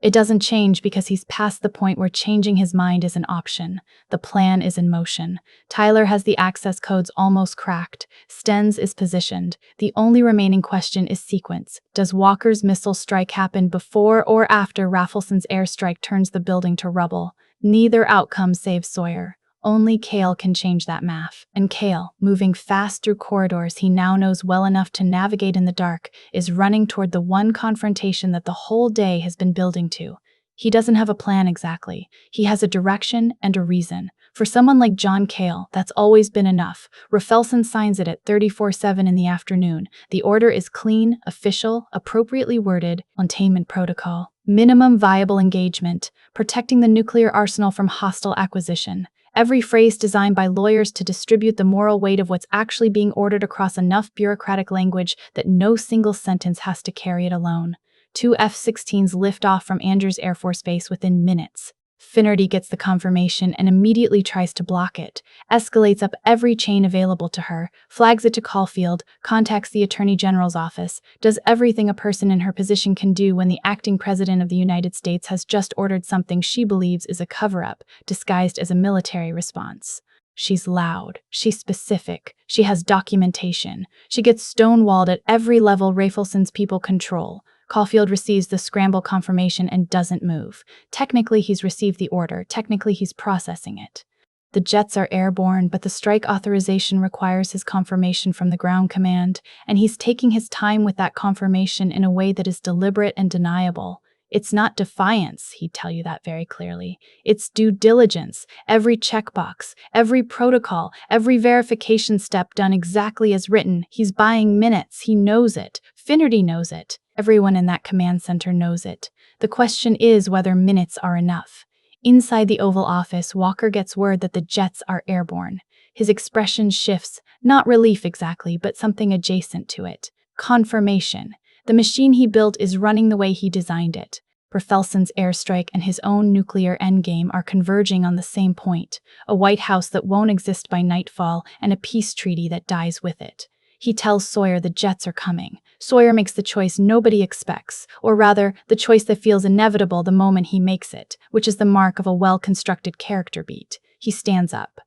It doesn't change because he's past the point where changing his mind is an option. The plan is in motion. Tyler has the access codes almost cracked. Stenz is positioned. The only remaining question is sequence. Does Walker's missile strike happen before or after Raffleson's airstrike turns the building to rubble? Neither outcome saves Sawyer. Only Kale can change that math. And Kale, moving fast through corridors he now knows well enough to navigate in the dark, is running toward the one confrontation that the whole day has been building to. He doesn't have a plan exactly. He has a direction and a reason. For someone like John Kale, that's always been enough. Rafelson signs it at 34:07 in the afternoon. The order is clean, official, appropriately worded, containment protocol. Minimum viable engagement, protecting the nuclear arsenal from hostile acquisition. Every phrase designed by lawyers to distribute the moral weight of what's actually being ordered across enough bureaucratic language that no single sentence has to carry it alone. 2 F-16s lift off from Andrews Air Force Base within minutes. Finnerty gets the confirmation and immediately tries to block it, escalates up every chain available to her, flags it to Caulfield, contacts the Attorney General's office, does everything a person in her position can do when the acting president of the United States has just ordered something she believes is a cover-up, disguised as a military response. She's loud, she's specific, she has documentation, she gets stonewalled at every level Raffleson's people control. Caulfield receives the scramble confirmation and doesn't move. Technically, he's received the order. Technically, he's processing it. The jets are airborne, but the strike authorization requires his confirmation from the ground command, and he's taking his time with that confirmation in a way that is deliberate and deniable. It's not defiance, he'd tell you that very clearly. It's due diligence. Every checkbox, every protocol, every verification step done exactly as written. He's buying minutes. He knows it. Finnerty knows it. Everyone in that command center knows it. The question is whether minutes are enough. Inside the Oval Office, Walker gets word that the jets are airborne. His expression shifts, not relief exactly, but something adjacent to it. Confirmation. The machine he built is running the way he designed it. Raffleson's airstrike and his own nuclear endgame are converging on the same point, a White House that won't exist by nightfall and a peace treaty that dies with it. He tells Sawyer the jets are coming. Sawyer makes the choice nobody expects, or rather, the choice that feels inevitable the moment he makes it, which is the mark of a well-constructed character beat. He stands up,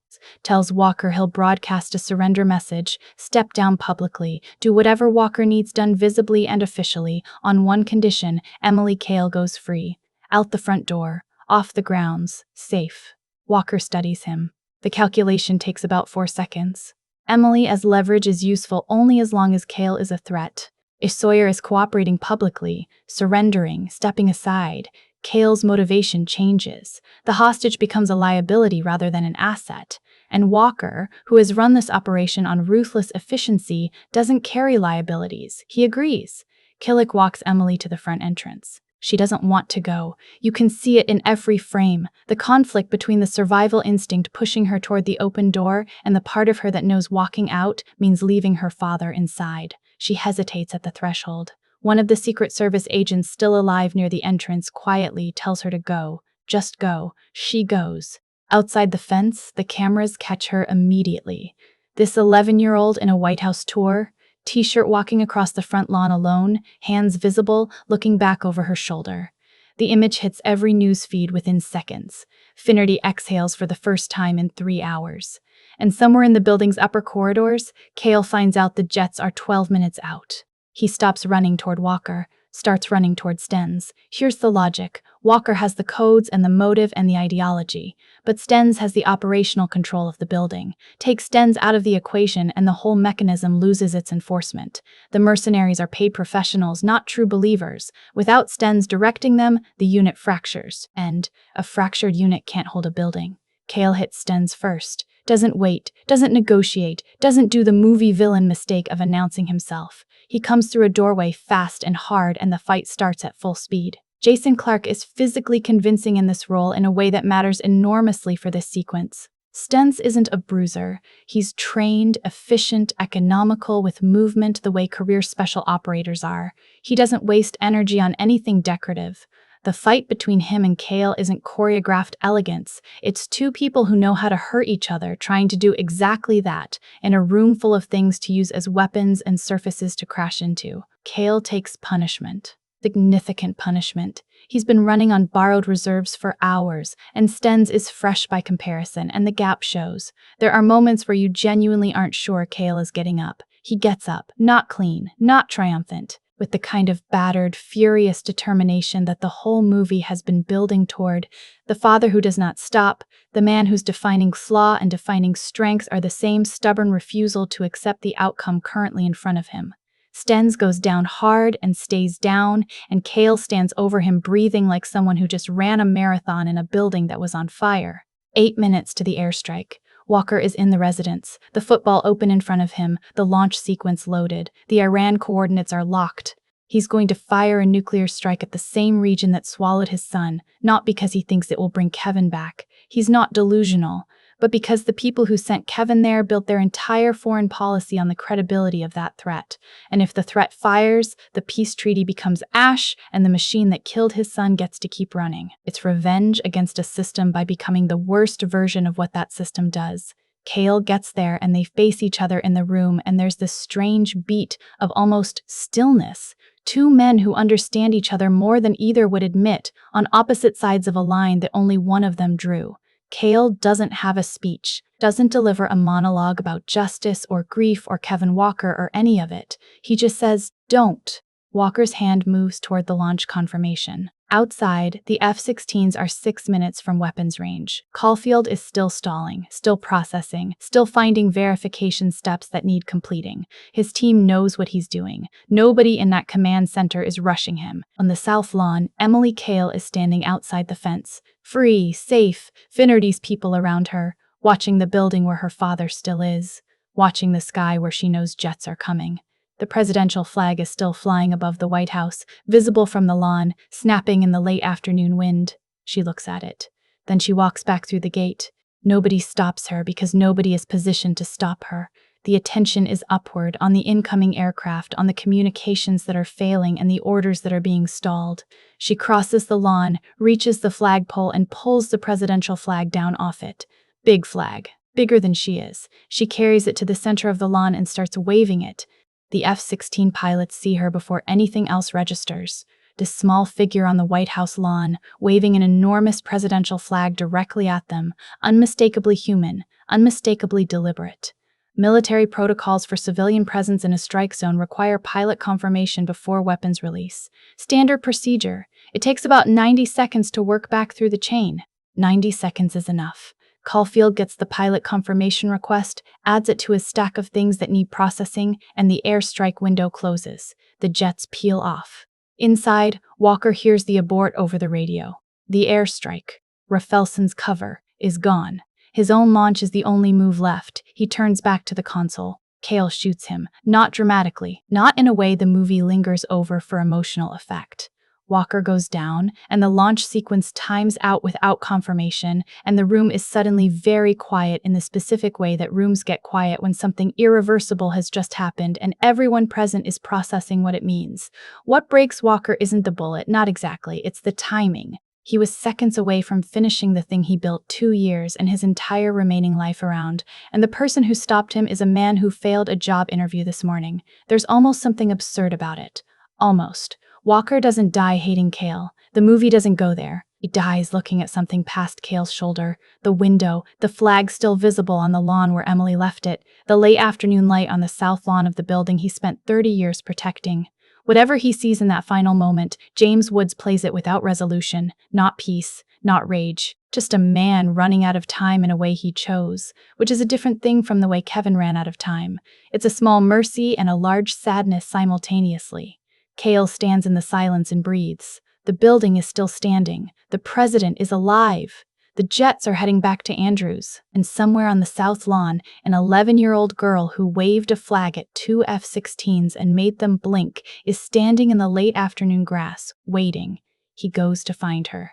tells Walker he'll broadcast a surrender message, step down publicly, do whatever Walker needs done visibly and officially, on one condition: Emily Kale goes free. Out the front door, off the grounds, safe. Walker studies him. The calculation takes about 4 seconds. Emily as leverage is useful only as long as Kale is a threat. If Sawyer is cooperating publicly, surrendering, stepping aside, Kale's motivation changes. The hostage becomes a liability rather than an asset. And Walker, who has run this operation on ruthless efficiency, doesn't carry liabilities. He agrees. Killick walks Emily to the front entrance. She doesn't want to go. You can see it in every frame. The conflict between the survival instinct pushing her toward the open door and the part of her that knows walking out means leaving her father inside. She hesitates at the threshold. One of the Secret Service agents still alive near the entrance quietly tells her to go. Just go. She goes. Outside the fence, the cameras catch her immediately. This 11-year-old in a White House tour, T-shirt, walking across the front lawn alone, hands visible, looking back over her shoulder. The image hits every news feed within seconds. Finnerty exhales for the first time in 3 hours. And somewhere in the building's upper corridors, Kale finds out the jets are 12 minutes out. He stops running toward Walker, starts running toward Stens. Here's the logic. Walker has the codes and the motive and the ideology, but Stens has the operational control of the building. Take Stens out of the equation and the whole mechanism loses its enforcement. The mercenaries are paid professionals, not true believers. Without Stens directing them, the unit fractures. And a fractured unit can't hold a building. Kale hits Stens first. Doesn't wait, doesn't negotiate, doesn't do the movie villain mistake of announcing himself. He comes through a doorway fast and hard, and the fight starts at full speed. Jason Clarke is physically convincing in this role in a way that matters enormously for this sequence. Stens isn't a bruiser. He's trained, efficient, economical, with movement the way career special operators are. He doesn't waste energy on anything decorative. The fight between him and Kale isn't choreographed elegance. It's two people who know how to hurt each other, trying to do exactly that, in a room full of things to use as weapons and surfaces to crash into. Kale takes punishment. Significant punishment. He's been running on borrowed reserves for hours, and Stens is fresh by comparison, and the gap shows. There are moments where you genuinely aren't sure Kale is getting up. He gets up, not clean, not triumphant, with the kind of battered, furious determination that the whole movie has been building toward. The father who does not stop, the man whose defining flaw and defining strength are the same stubborn refusal to accept the outcome currently in front of him. Stens goes down hard and stays down, and Kale stands over him breathing like someone who just ran a marathon in a building that was on fire. 8 minutes to the airstrike. Walker is in the residence, the football open in front of him, the launch sequence loaded. The Iran coordinates are locked. He's going to fire a nuclear strike at the same region that swallowed his son, not because he thinks it will bring Kevin back. He's not delusional, but because the people who sent Kevin there built their entire foreign policy on the credibility of that threat. And if the threat fires, the peace treaty becomes ash, and the machine that killed his son gets to keep running. It's revenge against a system by becoming the worst version of what that system does. Kale gets there, and they face each other in the room, and there's this strange beat of almost stillness. Two men who understand each other more than either would admit, on opposite sides of a line that only one of them drew. Kale doesn't have a speech, doesn't deliver a monologue about justice or grief or Kevin Walker or any of it. He just says, "Don't." Walker's hand moves toward the launch confirmation. Outside, the F-16s are 6 minutes from weapons range. Caulfield is still stalling, still processing, still finding verification steps that need completing. His team knows what he's doing. Nobody in that command center is rushing him. On the south lawn, Emily Kale is standing outside the fence. Free, safe, Finnerty's people around her, watching the building where her father still is, watching the sky where she knows jets are coming. The presidential flag is still flying above the White House, visible from the lawn, snapping in the late afternoon wind. She looks at it. Then she walks back through the gate. Nobody stops her because nobody is positioned to stop her. The attention is upward, on the incoming aircraft, on the communications that are failing and the orders that are being stalled. She crosses the lawn, reaches the flagpole, and pulls the presidential flag down off it. Big flag, bigger than she is. She carries it to the center of the lawn and starts waving it. The F-16 pilots see her before anything else registers. This small figure on the White House lawn, waving an enormous presidential flag directly at them, unmistakably human, unmistakably deliberate. Military protocols for civilian presence in a strike zone require pilot confirmation before weapons release. Standard procedure. It takes about 90 seconds to work back through the chain. 90 seconds is enough. Caulfield gets the pilot confirmation request, adds it to his stack of things that need processing, and the airstrike window closes. The jets peel off. Inside, Walker hears the abort over the radio. The airstrike, Rafelson's cover, is gone. His own launch is the only move left. He turns back to the console. Kale shoots him, not dramatically, not in a way the movie lingers over for emotional effect. Walker goes down, and the launch sequence times out without confirmation, and the room is suddenly very quiet in the specific way that rooms get quiet when something irreversible has just happened and everyone present is processing what it means. What breaks Walker isn't the bullet, not exactly, it's the timing. He was seconds away from finishing the thing he built 2 years and his entire remaining life around, and the person who stopped him is a man who failed a job interview this morning. There's almost something absurd about it. Almost. Walker doesn't die hating Kale. The movie doesn't go there. He dies looking at something past Kale's shoulder. The window, the flag still visible on the lawn where Emily left it, the late afternoon light on the south lawn of the building he spent 30 years protecting. Whatever he sees in that final moment, James Woods plays it without resolution, not peace, not rage, just a man running out of time in a way he chose, which is a different thing from the way Kevin ran out of time. It's a small mercy and a large sadness simultaneously. Kale stands in the silence and breathes. The building is still standing. The president is alive. The jets are heading back to Andrews, and somewhere on the south lawn, an 11-year-old girl who waved a flag at 2 F-16s and made them blink is standing in the late afternoon grass, waiting. He goes to find her.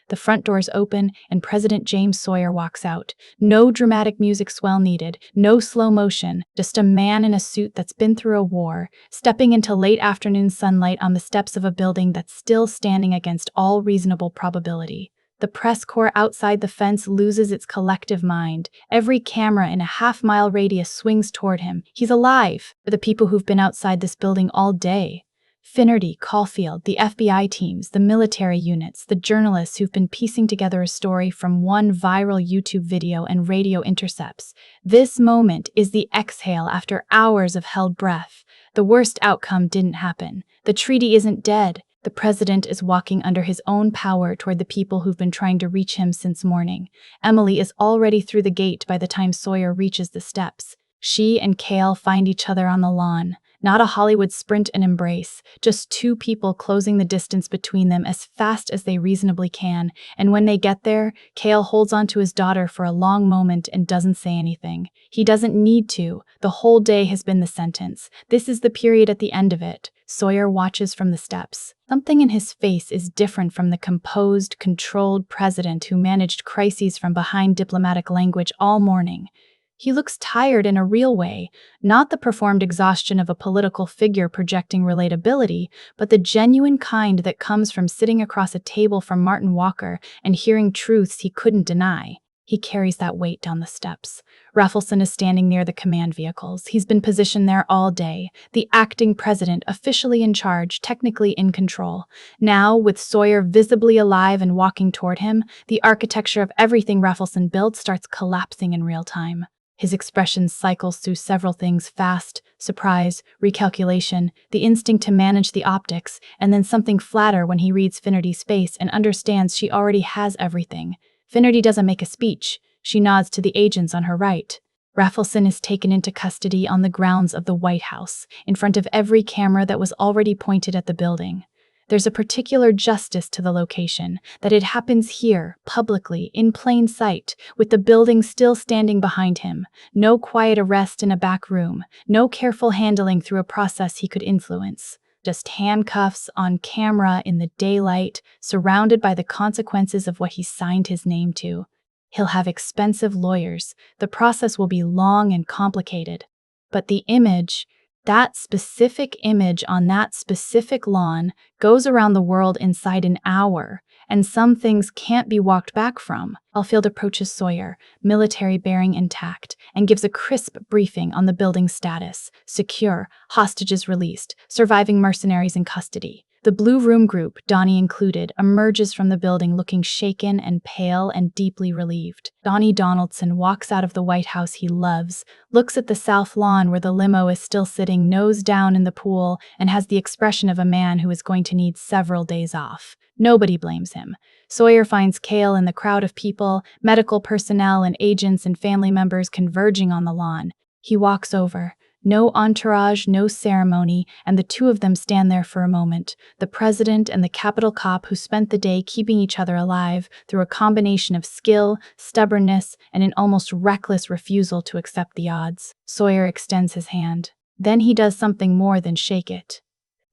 The front doors open, and President James Sawyer walks out. No dramatic music swell needed, no slow motion, just a man in a suit that's been through a war, stepping into late afternoon sunlight on the steps of a building that's still standing against all reasonable probability. The press corps outside the fence loses its collective mind. Every camera in a half-mile radius swings toward him. He's alive. For the people who've been outside this building all day. Finnerty, Caulfield, the FBI teams, the military units, the journalists who've been piecing together a story from one viral YouTube video and radio intercepts. This moment is the exhale after hours of held breath. The worst outcome didn't happen. The treaty isn't dead. The president is walking under his own power toward the people who've been trying to reach him since morning. Emily is already through the gate by the time Sawyer reaches the steps. She and Kale find each other on the lawn. Not a Hollywood sprint and embrace, just two people closing the distance between them as fast as they reasonably can, and when they get there, Kale holds onto his daughter for a long moment and doesn't say anything. He doesn't need to. The whole day has been the sentence. This is the period at the end of it. Sawyer watches from the steps. Something in his face is different from the composed, controlled president who managed crises from behind diplomatic language all morning. He looks tired in a real way, not the performed exhaustion of a political figure projecting relatability, but the genuine kind that comes from sitting across a table from Martin Walker and hearing truths he couldn't deny. He carries that weight down the steps. Raffleson is standing near the command vehicles. He's been positioned there all day. The acting president, officially in charge, technically in control. Now, with Sawyer visibly alive and walking toward him, the architecture of everything Raffleson built starts collapsing in real time. His expression cycles through several things fast, surprise, recalculation, the instinct to manage the optics, and then something flatter when he reads Finnerty's face and understands she already has everything. Finnerty doesn't make a speech. She nods to the agents on her right. Raffleson is taken into custody on the grounds of the White House, in front of every camera that was already pointed at the building. There's a particular justice to the location, that it happens here, publicly, in plain sight, with the building still standing behind him. No quiet arrest in a back room, no careful handling through a process he could influence. Just handcuffs on camera in the daylight, surrounded by the consequences of what he signed his name to. He'll have expensive lawyers. The process will be long and complicated. But the image, that specific image on that specific lawn, goes around the world inside an hour, and some things can't be walked back from. Caulfield approaches Sawyer, military bearing intact, and gives a crisp briefing on the building's status: secure, hostages released, surviving mercenaries in custody. The Blue Room group, Donnie included, emerges from the building looking shaken and pale and deeply relieved. Donnie Donaldson walks out of the White House he loves, looks at the south lawn where the limo is still sitting nose down in the pool, and has the expression of a man who is going to need several days off. Nobody blames him. Sawyer finds Kale in the crowd of people, medical personnel and agents and family members converging on the lawn. He walks over. No entourage, no ceremony, and the two of them stand there for a moment, the president and the Capitol cop who spent the day keeping each other alive through a combination of skill, stubbornness, and an almost reckless refusal to accept the odds. Sawyer extends his hand. Then he does something more than shake it.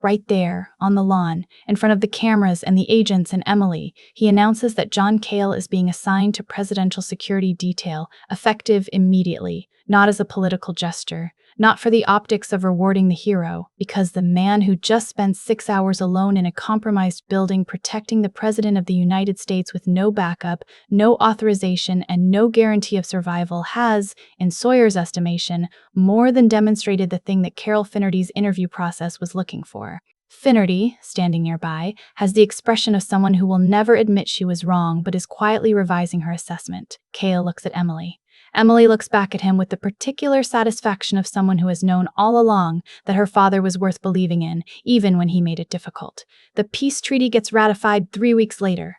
Right there, on the lawn, in front of the cameras and the agents and Emily, he announces that John Kale is being assigned to Presidential Security Detail, effective immediately. not as a political gesture, not for the optics of rewarding the hero, because the man who just spent 6 hours alone in a compromised building protecting the President of the United States with no backup, no authorization, and no guarantee of survival has, in Sawyer's estimation, more than demonstrated the thing that Carol Finnerty's interview process was looking for. Finnerty, standing nearby, has the expression of someone who will never admit she was wrong but is quietly revising her assessment. Kale looks at Emily. Emily looks back at him with the particular satisfaction of someone who has known all along that her father was worth believing in, even when he made it difficult. The peace treaty gets ratified 3 weeks later.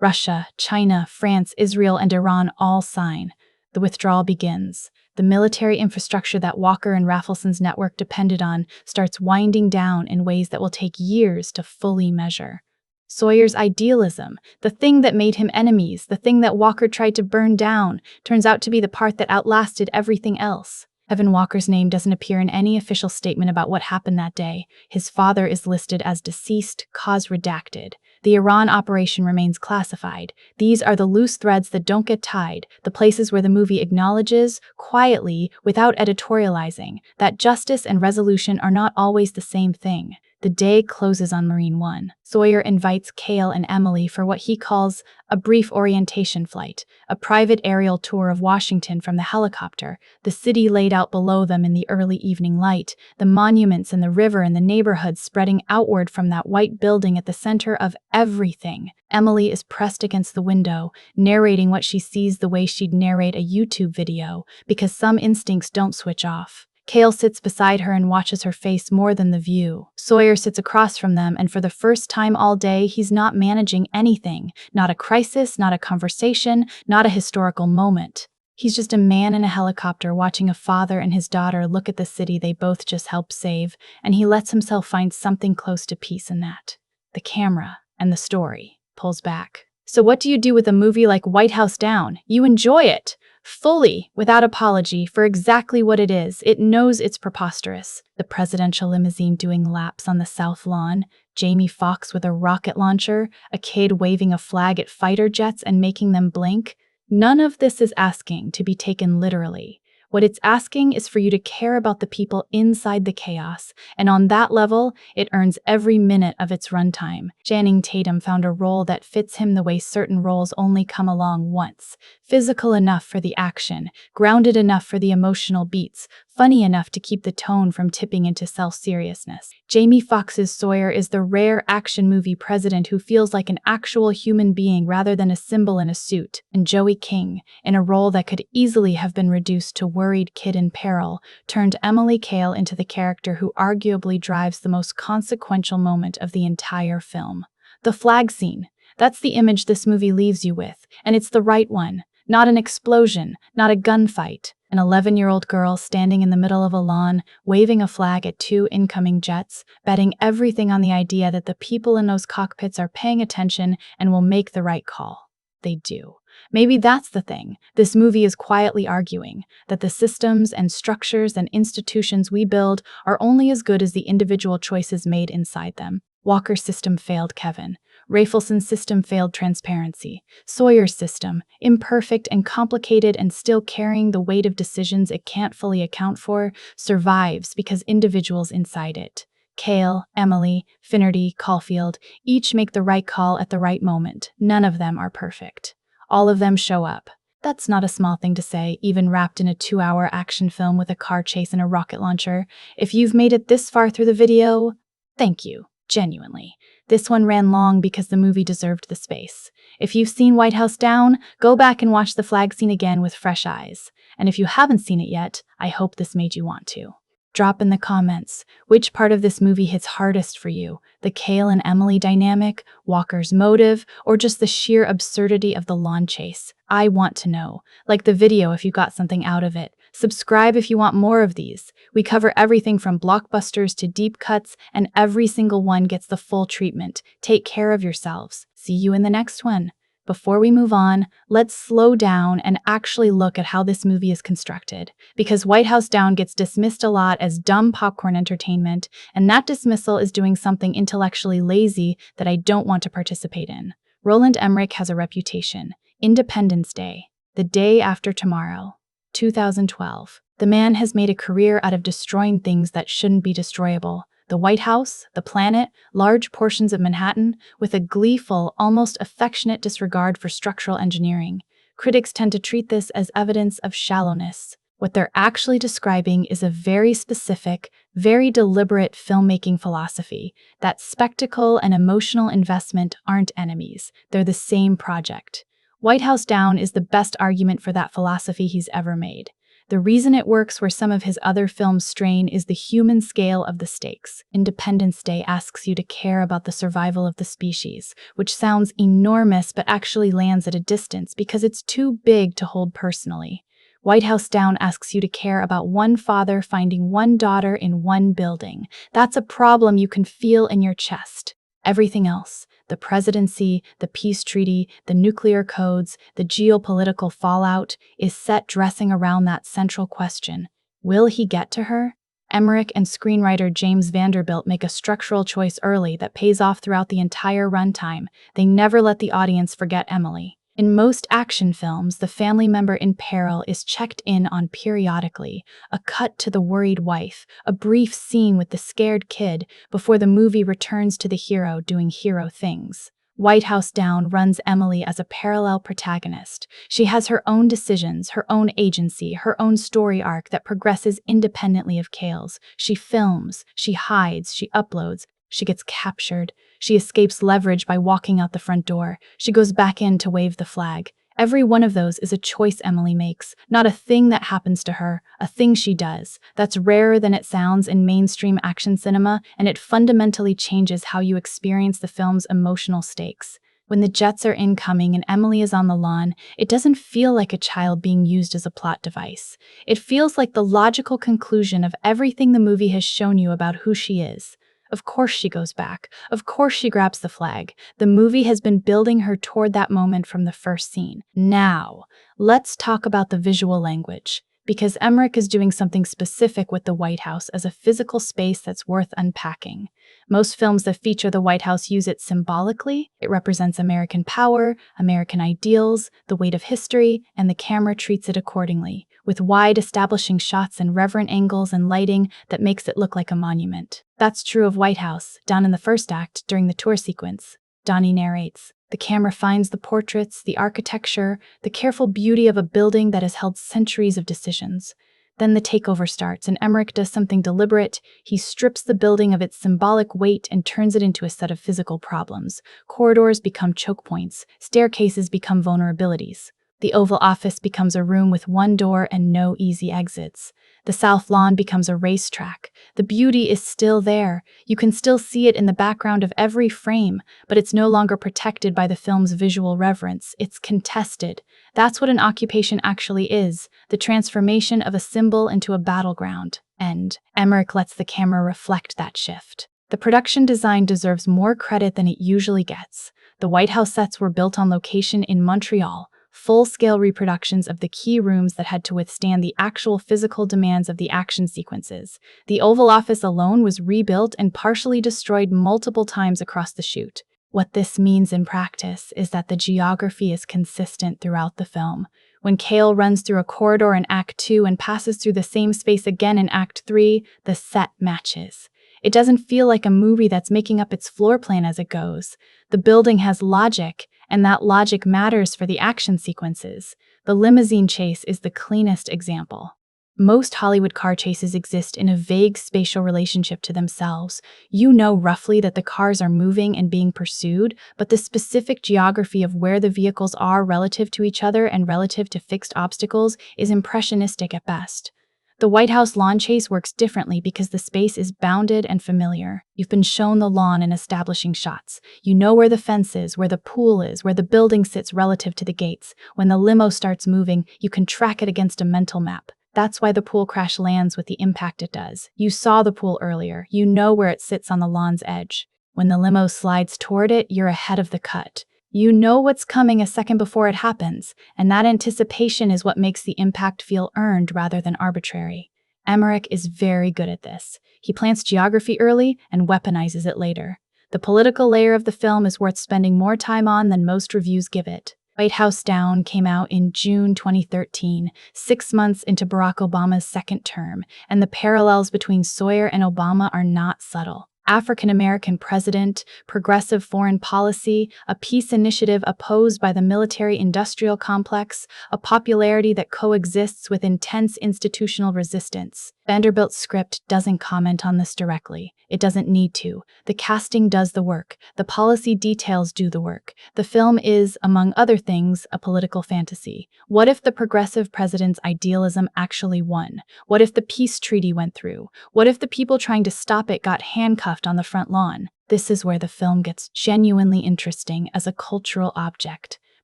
Russia, China, France, Israel, and Iran all sign. The withdrawal begins. The military infrastructure that Walker and Raffleson's network depended on starts winding down in ways that will take years to fully measure. Sawyer's idealism, the thing that made him enemies, the thing that Walker tried to burn down, turns out to be the part that outlasted everything else. Evan Walker's name doesn't appear in any official statement about what happened that day. His father is listed as deceased, cause redacted. The Iran operation remains classified. These are the loose threads that don't get tied, the places where the movie acknowledges, quietly, without editorializing, that justice and resolution are not always the same thing. The day closes on Marine One. Sawyer invites Kale and Emily for what he calls a brief orientation flight, a private aerial tour of Washington from the helicopter, the city laid out below them in the early evening light, the monuments and the river and the neighborhoods spreading outward from that white building at the center of everything. Emily is pressed against the window, narrating what she sees the way she'd narrate a YouTube video, because some instincts don't switch off. Kale sits beside her and watches her face more than the view. Sawyer sits across from them, and for the first time all day, he's not managing anything. Not a crisis, not a conversation, not a historical moment. He's just a man in a helicopter watching a father and his daughter look at the city they both just helped save, and he lets himself find something close to peace in that. The camera and the story pulls back. So what do you do with a movie like White House Down? You enjoy it. Fully, without apology, for exactly what it is. It knows it's preposterous. The presidential limousine doing laps on the South Lawn, Jamie Foxx with a rocket launcher, a kid waving a flag at fighter jets and making them blink. None of this is asking to be taken literally. What it's asking is for you to care about the people inside the chaos, and on that level, it earns every minute of its runtime. Channing Tatum found a role that fits him the way certain roles only come along once. Physical enough for the action, grounded enough for the emotional beats, funny enough to keep the tone from tipping into self-seriousness. Jamie Foxx's Sawyer is the rare action movie president who feels like an actual human being rather than a symbol in a suit. And Joey King, in a role that could easily have been reduced to worried kid in peril, turned Emily Kale into the character who arguably drives the most consequential moment of the entire film. The flag scene. That's the image this movie leaves you with, and it's the right one. Not an explosion, not a gunfight. An 11-year-old girl standing in the middle of a lawn, waving a flag at 2 incoming jets, betting everything on the idea that the people in those cockpits are paying attention and will make the right call. They do. Maybe that's the thing. This movie is quietly arguing that the systems and structures and institutions we build are only as good as the individual choices made inside them. Walker's system failed Kevin. Raffleson's system failed transparency. Sawyer's system, imperfect and complicated and still carrying the weight of decisions it can't fully account for, survives because individuals inside it. Kale, Emily, Finnerty, Caulfield, each make the right call at the right moment. None of them are perfect. All of them show up. That's not a small thing to say, even wrapped in a 2-hour action film with a car chase and a rocket launcher. If you've made it this far through the video, thank you. Genuinely. This one ran long because the movie deserved the space. If you've seen White House Down, go back and watch the flag scene again with fresh eyes. And if you haven't seen it yet, I hope this made you want to. Drop in the comments, which part of this movie hits hardest for you? The Kale and Emily dynamic, Walker's motive, or just the sheer absurdity of the lawn chase? I want to know. Like the video if you got something out of it. Subscribe if you want more of these. We cover everything from blockbusters to deep cuts, and every single one gets the full treatment. Take care of yourselves. See you in the next one. Before we move on, let's slow down and actually look at how this movie is constructed. Because White House Down gets dismissed a lot as dumb popcorn entertainment, and that dismissal is doing something intellectually lazy that I don't want to participate in. Roland Emmerich has a reputation. Independence Day. The day after tomorrow. 2012. The man has made a career out of destroying things that shouldn't be destroyable. The White House, the planet, large portions of Manhattan, with a gleeful, almost affectionate disregard for structural engineering. Critics tend to treat this as evidence of shallowness. What they're actually describing is a very specific, very deliberate filmmaking philosophy, that spectacle and emotional investment aren't enemies, they're the same project. White House Down is the best argument for that philosophy he's ever made. The reason it works where some of his other films strain is the human scale of the stakes. Independence Day asks you to care about the survival of the species, which sounds enormous but actually lands at a distance because it's too big to hold personally. White House Down asks you to care about one father finding one daughter in one building. That's a problem you can feel in your chest. Everything else, the presidency, the peace treaty, the nuclear codes, the geopolitical fallout, is set dressing around that central question. Will he get to her? Emmerich and screenwriter James Vanderbilt make a structural choice early that pays off throughout the entire runtime. They never let the audience forget Emily. In most action films, the family member in peril is checked in on periodically, a cut to the worried wife, a brief scene with the scared kid before the movie returns to the hero doing hero things. White House Down runs Emily as a parallel protagonist. She has her own decisions, her own agency, her own story arc that progresses independently of Kale's. She films, she hides, she uploads, she gets captured. She escapes leverage by walking out the front door. She goes back in to wave the flag. Every one of those is a choice Emily makes, not a thing that happens to her, a thing she does. That's rarer than it sounds in mainstream action cinema, and it fundamentally changes how you experience the film's emotional stakes. When the jets are incoming and Emily is on the lawn, it doesn't feel like a child being used as a plot device. It feels like the logical conclusion of everything the movie has shown you about who she is. Of course she goes back. Of course she grabs the flag. The movie has been building her toward that moment from the first scene. Now, let's talk about the visual language, because Emmerich is doing something specific with the White House as a physical space that's worth unpacking. Most films that feature the White House use it symbolically. It represents American power, American ideals, the weight of history, and the camera treats it accordingly, with wide establishing shots and reverent angles and lighting that makes it look like a monument. That's true of White House. Down in the first act, during the tour sequence, Donnie narrates. The camera finds the portraits, the architecture, the careful beauty of a building that has held centuries of decisions. Then the takeover starts, and Emmerich does something deliberate. He strips the building of its symbolic weight and turns it into a set of physical problems. Corridors become choke points. Staircases become vulnerabilities. The Oval Office becomes a room with one door and no easy exits. The South Lawn becomes a racetrack. The beauty is still there. You can still see it in the background of every frame, but it's no longer protected by the film's visual reverence. It's contested. That's what an occupation actually is, the transformation of a symbol into a battleground. And Emmerich lets the camera reflect that shift. The production design deserves more credit than it usually gets. The White House sets were built on location in Montreal, full-scale reproductions of the key rooms that had to withstand the actual physical demands of the action sequences. The Oval Office alone was rebuilt and partially destroyed multiple times across the shoot. What this means in practice is that the geography is consistent throughout the film. When Kale runs through a corridor in Act 2 and passes through the same space again in Act 3, the set matches. It doesn't feel like a movie that's making up its floor plan as it goes. The building has logic, and that logic matters for the action sequences. The limousine chase is the cleanest example. Most Hollywood car chases exist in a vague spatial relationship to themselves. You know roughly that the cars are moving and being pursued, but the specific geography of where the vehicles are relative to each other and relative to fixed obstacles is impressionistic at best. The White House lawn chase works differently because the space is bounded and familiar. You've been shown the lawn in establishing shots. You know where the fence is, where the pool is, where the building sits relative to the gates. When the limo starts moving, you can track it against a mental map. That's why the pool crash lands with the impact it does. You saw the pool earlier. You know where it sits on the lawn's edge. When the limo slides toward it, you're ahead of the cut. You know what's coming a second before it happens, and that anticipation is what makes the impact feel earned rather than arbitrary. Emmerich is very good at this. He plants geography early and weaponizes it later. The political layer of the film is worth spending more time on than most reviews give it. White House Down came out in June 2013, 6 months into Barack Obama's second term, and the parallels between Sawyer and Obama are not subtle. African-American president, progressive foreign policy, a peace initiative opposed by the military-industrial complex, a popularity that coexists with intense institutional resistance. Vanderbilt's script doesn't comment on this directly. It doesn't need to. The casting does the work. The policy details do the work. The film is, among other things, a political fantasy. What if the progressive president's idealism actually won? What if the peace treaty went through? What if the people trying to stop it got handcuffed on the front lawn? This is where the film gets genuinely interesting as a cultural object,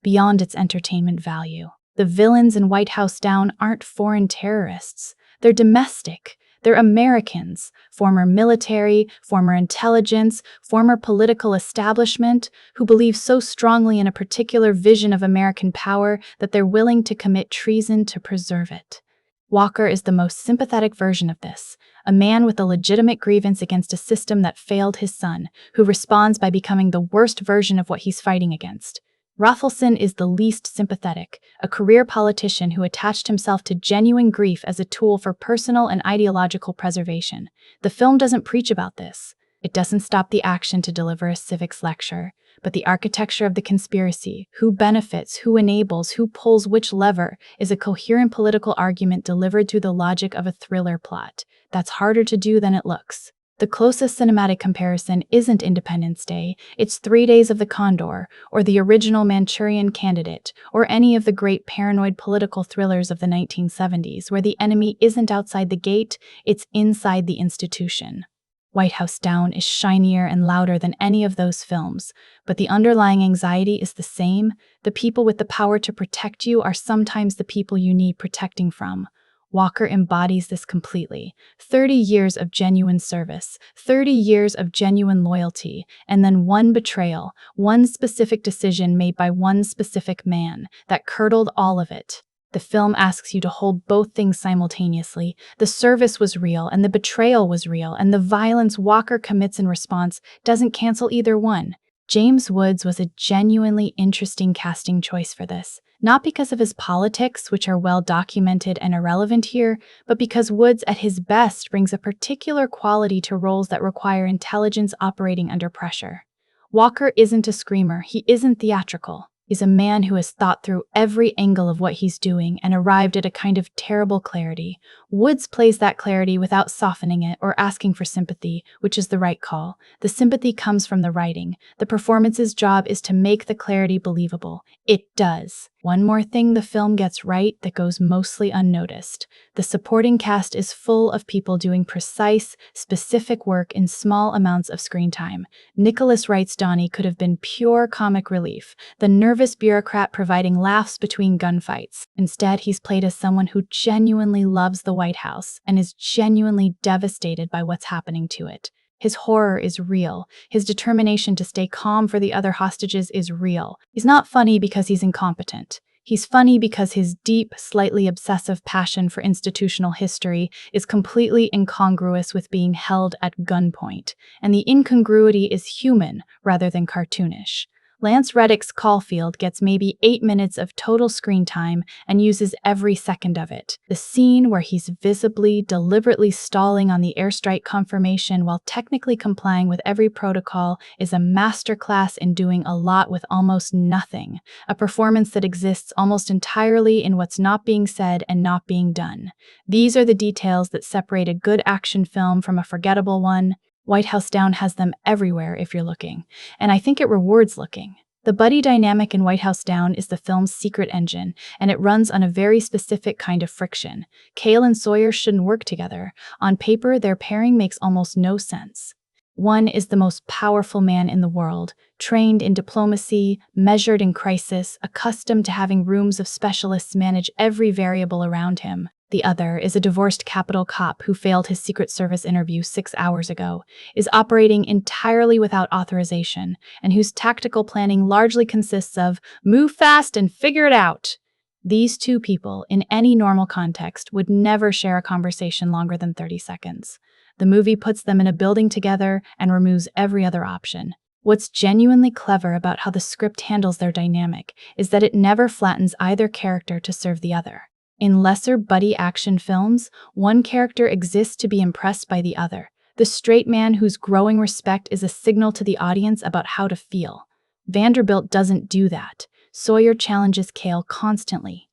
beyond its entertainment value. The villains in White House Down aren't foreign terrorists. They're domestic. They're Americans, former military, former intelligence, former political establishment, who believe so strongly in a particular vision of American power that they're willing to commit treason to preserve it. Walker is the most sympathetic version of this, a man with a legitimate grievance against a system that failed his son, who responds by becoming the worst version of what he's fighting against. Rafelson is the least sympathetic, a career politician who attached himself to genuine grief as a tool for personal and ideological preservation. The film doesn't preach about this. It doesn't stop the action to deliver a civics lecture, but the architecture of the conspiracy, who benefits, who enables, who pulls which lever, is a coherent political argument delivered through the logic of a thriller plot. That's harder to do than it looks. The closest cinematic comparison isn't Independence Day, it's 3 Days of the Condor, or the original Manchurian Candidate, or any of the great paranoid political thrillers of the 1970s, where the enemy isn't outside the gate, it's inside the institution. White House Down is shinier and louder than any of those films, but the underlying anxiety is the same. The people with the power to protect you are sometimes the people you need protecting from. Walker embodies this completely. 30 years of genuine service, 30 years of genuine loyalty, and then one betrayal, one specific decision made by one specific man that curdled all of it. The film asks you to hold both things simultaneously. The service was real, and the betrayal was real, and the violence Walker commits in response doesn't cancel either one. James Woods was a genuinely interesting casting choice for this. Not because of his politics, which are well documented and irrelevant here, but because Woods at his best brings a particular quality to roles that require intelligence operating under pressure. Walker isn't a screamer, he isn't theatrical. He's a man who has thought through every angle of what he's doing and arrived at a kind of terrible clarity. Woods plays that clarity without softening it or asking for sympathy, which is the right call. The sympathy comes from the writing. The performance's job is to make the clarity believable. It does. One more thing the film gets right that goes mostly unnoticed. The supporting cast is full of people doing precise, specific work in small amounts of screen time. Nicholas Wright's Donnie could have been pure comic relief, the nervous bureaucrat providing laughs between gunfights. Instead, he's played as someone who genuinely loves the White House and is genuinely devastated by what's happening to it. His horror is real. His determination to stay calm for the other hostages is real. He's not funny because he's incompetent. He's funny because his deep, slightly obsessive passion for institutional history is completely incongruous with being held at gunpoint, and the incongruity is human rather than cartoonish. Lance Reddick's Caulfield gets maybe 8 minutes of total screen time and uses every second of it. The scene where he's visibly, deliberately stalling on the airstrike confirmation while technically complying with every protocol is a masterclass in doing a lot with almost nothing, a performance that exists almost entirely in what's not being said and not being done. These are the details that separate a good action film from a forgettable one. White House Down has them everywhere if you're looking, and I think it rewards looking. The buddy dynamic in White House Down is the film's secret engine, and it runs on a very specific kind of friction. Kale and Sawyer shouldn't work together. On paper, their pairing makes almost no sense. One is the most powerful man in the world, trained in diplomacy, measured in crisis, accustomed to having rooms of specialists manage every variable around him. The other is a divorced Capitol cop who failed his Secret Service interview 6 hours ago, is operating entirely without authorization, and whose tactical planning largely consists of move fast and figure it out. These two people, in any normal context, would never share a conversation longer than 30 seconds. The movie puts them in a building together and removes every other option. What's genuinely clever about how the script handles their dynamic is that it never flattens either character to serve the other. In lesser buddy action films, one character exists to be impressed by the other, the straight man whose growing respect is a signal to the audience about how to feel. Vanderbilt doesn't do that. Sawyer challenges Kale constantly.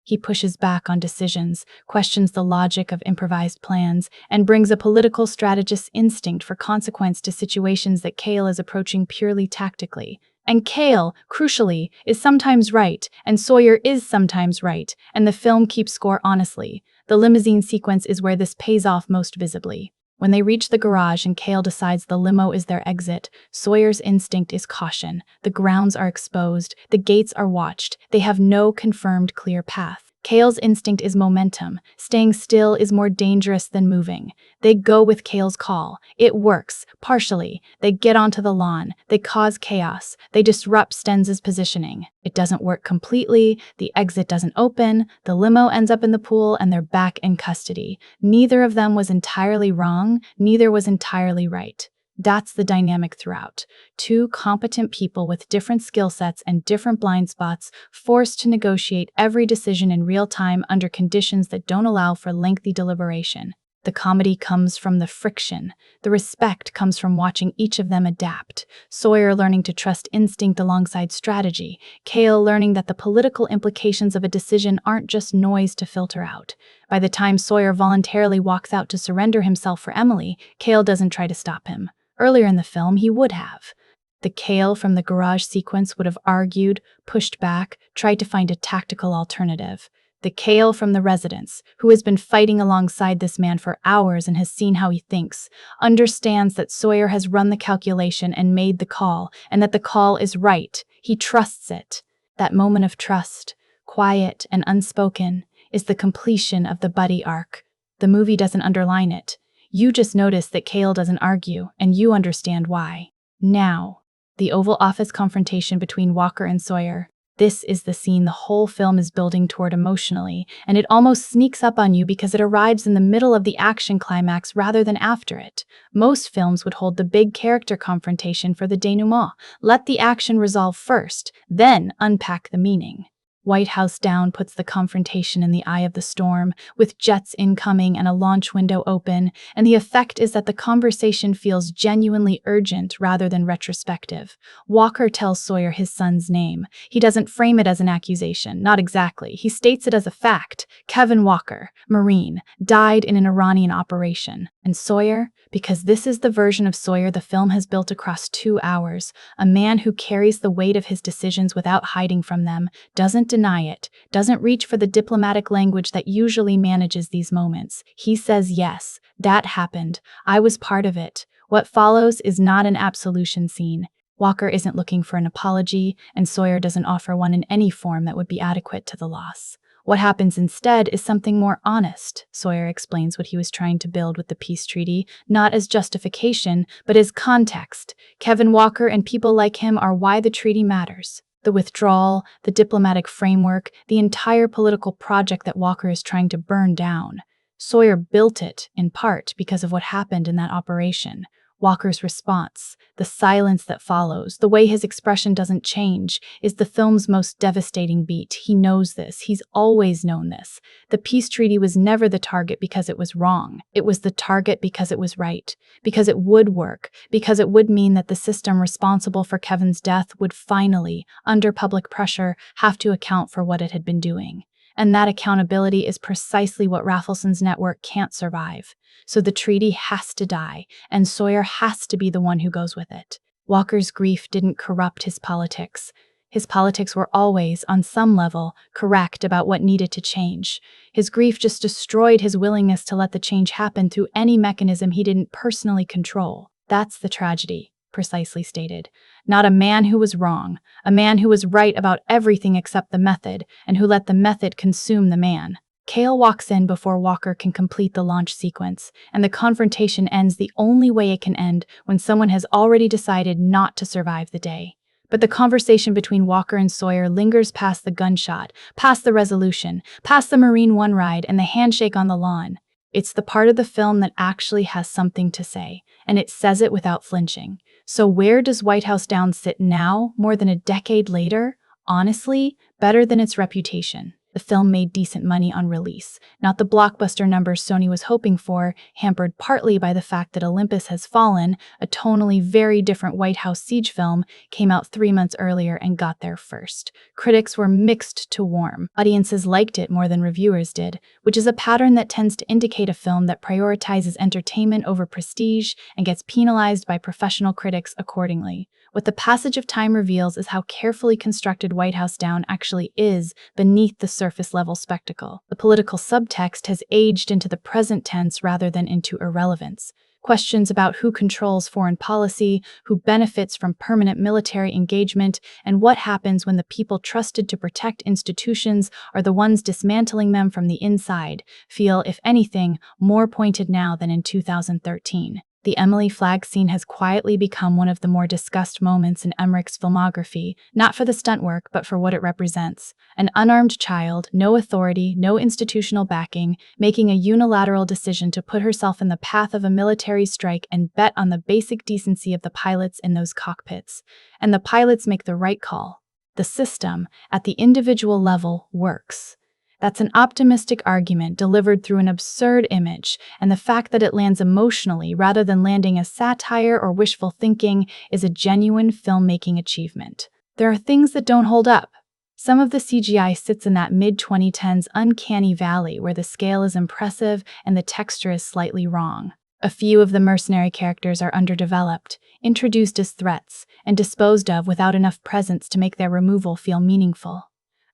He pushes back on decisions, questions the logic of improvised plans, and brings a political strategist's instinct for consequence to situations that Kale is approaching purely tactically. And Kale, crucially, is sometimes right, and Sawyer is sometimes right, and the film keeps score honestly. The limousine sequence is where this pays off most visibly. When they reach the garage and Kale decides the limo is their exit, Sawyer's instinct is caution. The grounds are exposed, the gates are watched, they have no confirmed clear path. Kale's instinct is momentum. Staying still is more dangerous than moving. They go with Kale's call. It works, partially. They get onto the lawn. They cause chaos. They disrupt Stenz's positioning. It doesn't work completely. The exit doesn't open. The limo ends up in the pool and they're back in custody. Neither of them was entirely wrong. Neither was entirely right. That's the dynamic throughout. Two competent people with different skill sets and different blind spots, forced to negotiate every decision in real time under conditions that don't allow for lengthy deliberation. The comedy comes from the friction. The respect comes from watching each of them adapt. Sawyer learning to trust instinct alongside strategy. Kale learning that the political implications of a decision aren't just noise to filter out. By the time Sawyer voluntarily walks out to surrender himself for Emily, Kale doesn't try to stop him. Earlier in the film, he would have. The Kale from the garage sequence would have argued, pushed back, tried to find a tactical alternative. The Kale from the residence, who has been fighting alongside this man for hours and has seen how he thinks, understands that Sawyer has run the calculation and made the call, and that the call is right. He trusts it. That moment of trust, quiet and unspoken, is the completion of the buddy arc. The movie doesn't underline it. You just notice that Kale doesn't argue, and you understand why. Now, the Oval Office confrontation between Walker and Sawyer. This is the scene the whole film is building toward emotionally, and it almost sneaks up on you because it arrives in the middle of the action climax rather than after it. Most films would hold the big character confrontation for the denouement. Let the action resolve first, then unpack the meaning. White House Down puts the confrontation in the eye of the storm, with jets incoming and a launch window open, and the effect is that the conversation feels genuinely urgent rather than retrospective. Walker tells Sawyer his son's name. He doesn't frame it as an accusation, not exactly. He states it as a fact. Kevin Walker, Marine, died in an Iranian operation. And Sawyer? Because this is the version of Sawyer the film has built across 2 hours, a man who carries the weight of his decisions without hiding from them, doesn't deny it, doesn't reach for the diplomatic language that usually manages these moments. He says, yes, that happened. I was part of it. What follows is not an absolution scene. Walker isn't looking for an apology, and Sawyer doesn't offer one in any form that would be adequate to the loss. What happens instead is something more honest. Sawyer explains what he was trying to build with the peace treaty, not as justification, but as context. Kevin Walker and people like him are why the treaty matters. The withdrawal, the diplomatic framework, the entire political project that Walker is trying to burn down. Sawyer built it, in part, because of what happened in that operation. Walker's response, the silence that follows, the way his expression doesn't change, is the film's most devastating beat. He knows this. He's always known this. The peace treaty was never the target because it was wrong. It was the target because it was right, because it would work, because it would mean that the system responsible for Kevin's death would finally, under public pressure, have to account for what it had been doing. And that accountability is precisely what Raffleson's network can't survive. So the treaty has to die, and Sawyer has to be the one who goes with it. Walker's grief didn't corrupt his politics. His politics were always, on some level, correct about what needed to change. His grief just destroyed his willingness to let the change happen through any mechanism he didn't personally control. That's the tragedy. Precisely stated. Not a man who was wrong, a man who was right about everything except the method, and who let the method consume the man. Kale walks in before Walker can complete the launch sequence, and the confrontation ends the only way it can end, when someone has already decided not to survive the day. But the conversation between Walker and Sawyer lingers past the gunshot, past the resolution, past the Marine One ride and the handshake on the lawn. It's the part of the film that actually has something to say, and it says it without flinching. So where does White House Down sit now, more than a decade later? Honestly, better than its reputation. The film made decent money on release, not the blockbuster numbers Sony was hoping for, hampered partly by the fact that Olympus Has Fallen, a tonally very different White House siege film, came out 3 months earlier and got there first. Critics were mixed to warm. Audiences liked it more than reviewers did, which is a pattern that tends to indicate a film that prioritizes entertainment over prestige and gets penalized by professional critics accordingly. What the passage of time reveals is how carefully constructed White House Down actually is beneath the surface-level spectacle. The political subtext has aged into the present tense rather than into irrelevance. Questions about who controls foreign policy, who benefits from permanent military engagement, and what happens when the people trusted to protect institutions are the ones dismantling them from the inside feel, if anything, more pointed now than in 2013. The Emily flag scene has quietly become one of the more discussed moments in Emmerich's filmography, not for the stunt work, but for what it represents. An unarmed child, no authority, no institutional backing, making a unilateral decision to put herself in the path of a military strike and bet on the basic decency of the pilots in those cockpits. And the pilots make the right call. The system, at the individual level, works. That's an optimistic argument delivered through an absurd image, and the fact that it lands emotionally rather than landing as satire or wishful thinking is a genuine filmmaking achievement. There are things that don't hold up. Some of the CGI sits in that mid-2010s uncanny valley where the scale is impressive and the texture is slightly wrong. A few of the mercenary characters are underdeveloped, introduced as threats, and disposed of without enough presence to make their removal feel meaningful.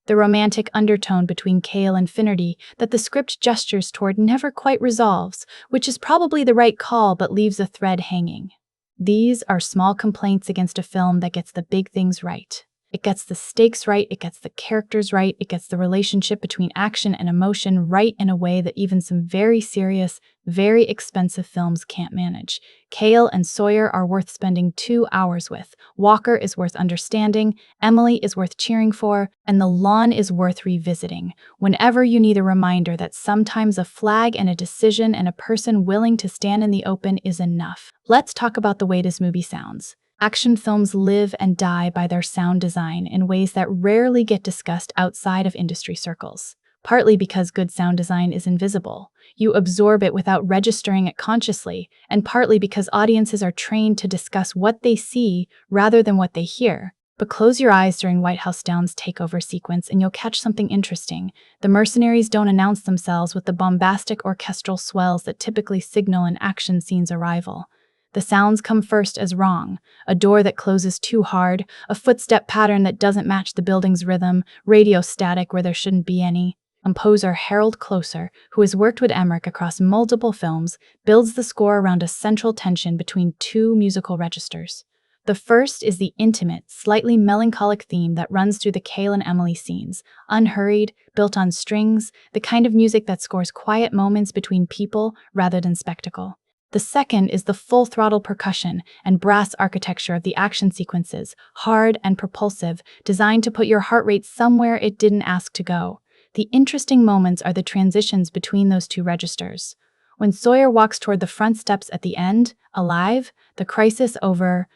The romantic undertone between Kale and Finnerty that the script gestures toward never quite resolves, which is probably the right call but leaves a thread hanging. These are small complaints against a film that gets the big things right. It gets the stakes right, it gets the characters right, it gets the relationship between action and emotion right in a way that even some very serious, very expensive films can't manage. Kale and Sawyer are worth spending 2 hours with, Walker is worth understanding, Emily is worth cheering for, and The Lawn is worth revisiting, whenever you need a reminder that sometimes a flag and a decision and a person willing to stand in the open is enough. Let's talk about the way this movie sounds. Action films live and die by their sound design in ways that rarely get discussed outside of industry circles. Partly because good sound design is invisible. You absorb it without registering it consciously, and partly because audiences are trained to discuss what they see rather than what they hear. But close your eyes during White House Down's takeover sequence and you'll catch something interesting. The mercenaries don't announce themselves with the bombastic orchestral swells that typically signal an action scene's arrival. The sounds come first as wrong, a door that closes too hard, a footstep pattern that doesn't match the building's rhythm, radio static where there shouldn't be any. Composer Harold Closer, who has worked with Emmerich across multiple films, builds the score around a central tension between two musical registers. The first is the intimate, slightly melancholic theme that runs through the Kale and Emily scenes, unhurried, built on strings, the kind of music that scores quiet moments between people rather than spectacle. The second is the full-throttle percussion and brass architecture of the action sequences, hard and propulsive, designed to put your heart rate somewhere it didn't ask to go. The interesting moments are the transitions between those two registers. When Sawyer walks toward the front steps at the end, alive, the crisis over,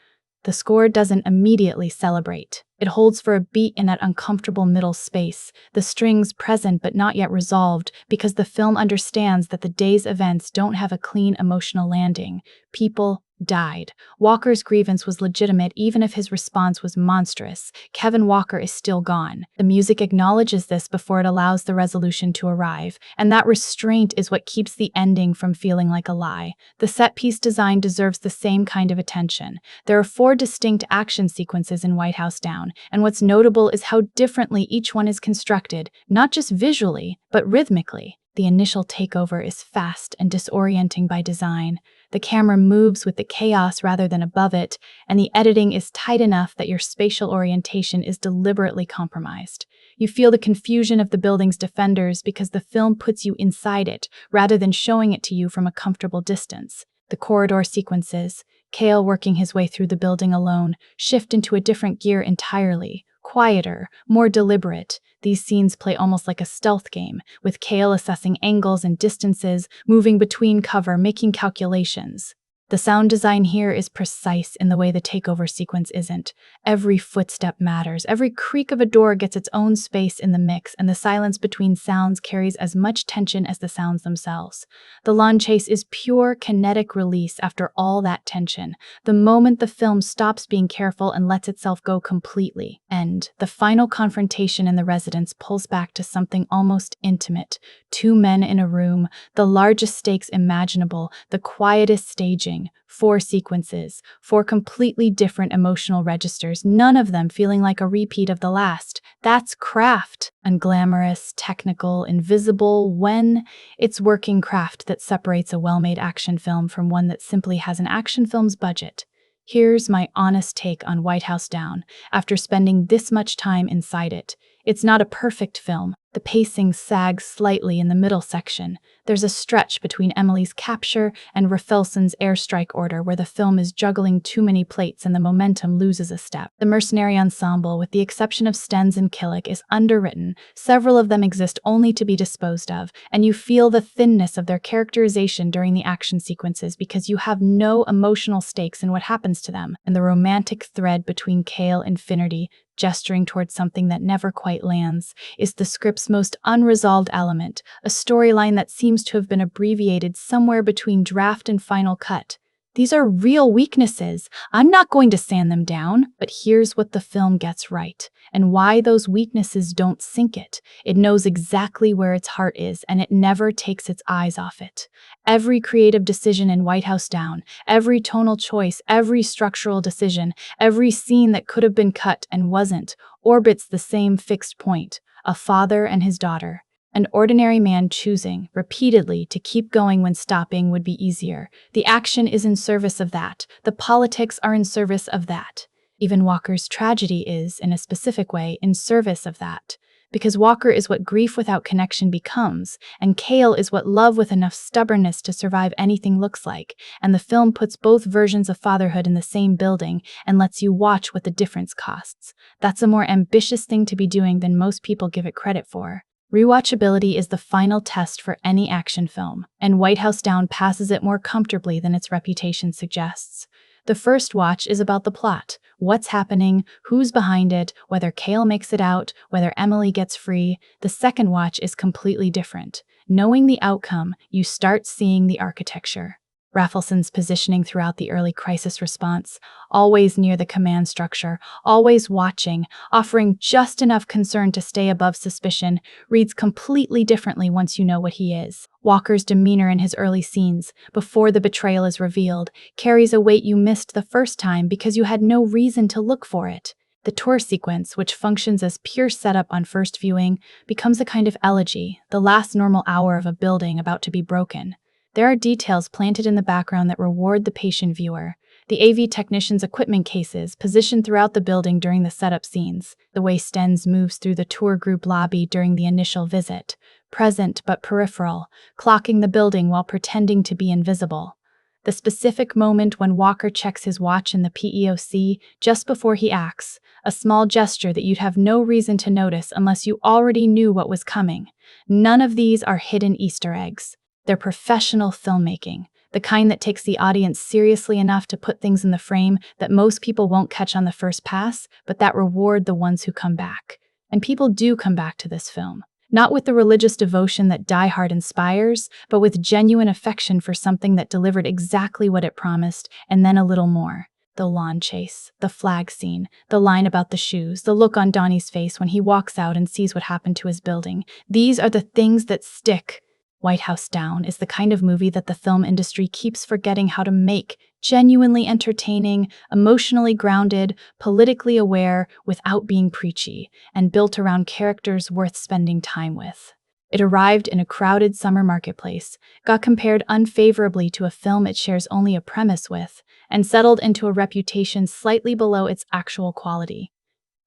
the score doesn't immediately celebrate. It holds for a beat in that uncomfortable middle space, the strings present but not yet resolved, because the film understands that the day's events don't have a clean emotional landing. People died. Walker's grievance was legitimate even if his response was monstrous. Kevin Walker is still gone. The music acknowledges this before it allows the resolution to arrive, and that restraint is what keeps the ending from feeling like a lie. The set-piece design deserves the same kind of attention. There are 4 distinct action sequences in White House Down, and what's notable is how differently each one is constructed, not just visually, but rhythmically. The initial takeover is fast and disorienting by design. The camera moves with the chaos rather than above it, and the editing is tight enough that your spatial orientation is deliberately compromised. You feel the confusion of the building's defenders because the film puts you inside it rather than showing it to you from a comfortable distance. The corridor sequences, Kale working his way through the building alone, shift into a different gear entirely. Quieter, more deliberate, these scenes play almost like a stealth game, with Kale assessing angles and distances, moving between cover, making calculations. The sound design here is precise in the way the takeover sequence isn't. Every footstep matters, every creak of a door gets its own space in the mix, and the silence between sounds carries as much tension as the sounds themselves. The lawn chase is pure kinetic release after all that tension, the moment the film stops being careful and lets itself go completely. And the final confrontation in the residence pulls back to something almost intimate. Two men in a room, the largest stakes imaginable, the quietest staging, 4 sequences, 4 completely different emotional registers, none of them feeling like a repeat of the last. That's craft. Unglamorous, technical, invisible, when it's working craft that separates a well-made action film from one that simply has an action film's budget. Here's my honest take on White House Down, after spending this much time inside it. It's not a perfect film. The pacing sags slightly in the middle section. There's a stretch between Emily's capture and Rafelson's airstrike order where the film is juggling too many plates and the momentum loses a step. The mercenary ensemble, with the exception of Stenz and Killick, is underwritten. Several of them exist only to be disposed of, and you feel the thinness of their characterization during the action sequences because you have no emotional stakes in what happens to them. And the romantic thread between Kale and Finnerty, gesturing towards something that never quite lands, is the script's most unresolved element, a storyline that seems to have been abbreviated somewhere between draft and final cut. These are real weaknesses. I'm not going to sand them down, but here's what the film gets right, and why those weaknesses don't sink it. It knows exactly where its heart is, and it never takes its eyes off it. Every creative decision in White House Down, every tonal choice, every structural decision, every scene that could have been cut and wasn't, orbits the same fixed point: a father and his daughter. An ordinary man choosing, repeatedly, to keep going when stopping would be easier. The action is in service of that. The politics are in service of that. Even Walker's tragedy is, in a specific way, in service of that. Because Walker is what grief without connection becomes, and Kale is what love with enough stubbornness to survive anything looks like, and the film puts both versions of fatherhood in the same building and lets you watch what the difference costs. That's a more ambitious thing to be doing than most people give it credit for. Rewatchability is the final test for any action film, and White House Down passes it more comfortably than its reputation suggests. The first watch is about the plot, what's happening, who's behind it, whether Kale makes it out, whether Emily gets free. The second watch is completely different. Knowing the outcome, you start seeing the architecture. Rafelson's positioning throughout the early crisis response, always near the command structure, always watching, offering just enough concern to stay above suspicion, reads completely differently once you know what he is. Walker's demeanor in his early scenes, before the betrayal is revealed, carries a weight you missed the first time because you had no reason to look for it. The tour sequence, which functions as pure setup on first viewing, becomes a kind of elegy, the last normal hour of a building about to be broken. There are details planted in the background that reward the patient viewer. The AV technician's equipment cases positioned throughout the building during the setup scenes, the way Stenz moves through the tour group lobby during the initial visit, present but peripheral, clocking the building while pretending to be invisible. The specific moment when Walker checks his watch in the PEOC just before he acts, a small gesture that you'd have no reason to notice unless you already knew what was coming. None of these are hidden Easter eggs. They're professional filmmaking, the kind that takes the audience seriously enough to put things in the frame that most people won't catch on the first pass, but that reward the ones who come back. And people do come back to this film. Not with the religious devotion that Die Hard inspires, but with genuine affection for something that delivered exactly what it promised, and then a little more. The lawn chase, the flag scene, the line about the shoes, the look on Donnie's face when he walks out and sees what happened to his building. These are the things that stick. White House Down is the kind of movie that the film industry keeps forgetting how to make: genuinely entertaining, emotionally grounded, politically aware, without being preachy, and built around characters worth spending time with. It arrived in a crowded summer marketplace, got compared unfavorably to a film it shares only a premise with, and settled into a reputation slightly below its actual quality.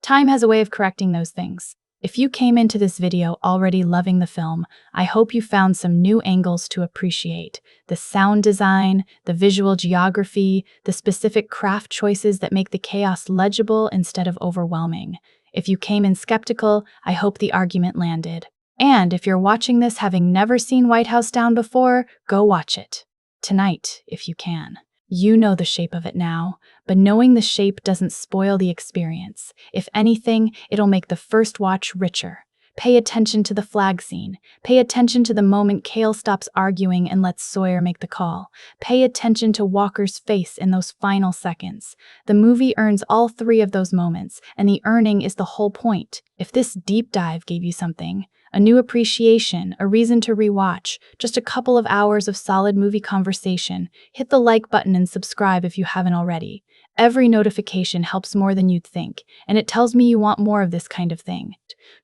Time has a way of correcting those things. If you came into this video already loving the film, I hope you found some new angles to appreciate. The sound design, the visual geography, the specific craft choices that make the chaos legible instead of overwhelming. If you came in skeptical, I hope the argument landed. And if you're watching this having never seen White House Down before, go watch it. Tonight, if you can. You know the shape of it now, but knowing the shape doesn't spoil the experience. If anything, it'll make the first watch richer. Pay attention to the flag scene. Pay attention to the moment Kale stops arguing and lets Sawyer make the call. Pay attention to Walker's face in those final seconds. The movie earns all three of those moments, and the earning is the whole point. If this deep dive gave you something, a new appreciation, a reason to rewatch, just a couple of hours of solid movie conversation, hit the like button and subscribe if you haven't already. Every notification helps more than you'd think, and it tells me you want more of this kind of thing.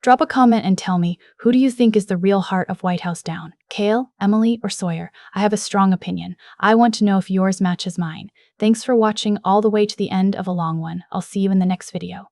Drop a comment and tell me, who do you think is the real heart of White House Down? Kale, Emily, or Sawyer? I have a strong opinion. I want to know if yours matches mine. Thanks for watching all the way to the end of a long one. I'll see you in the next video.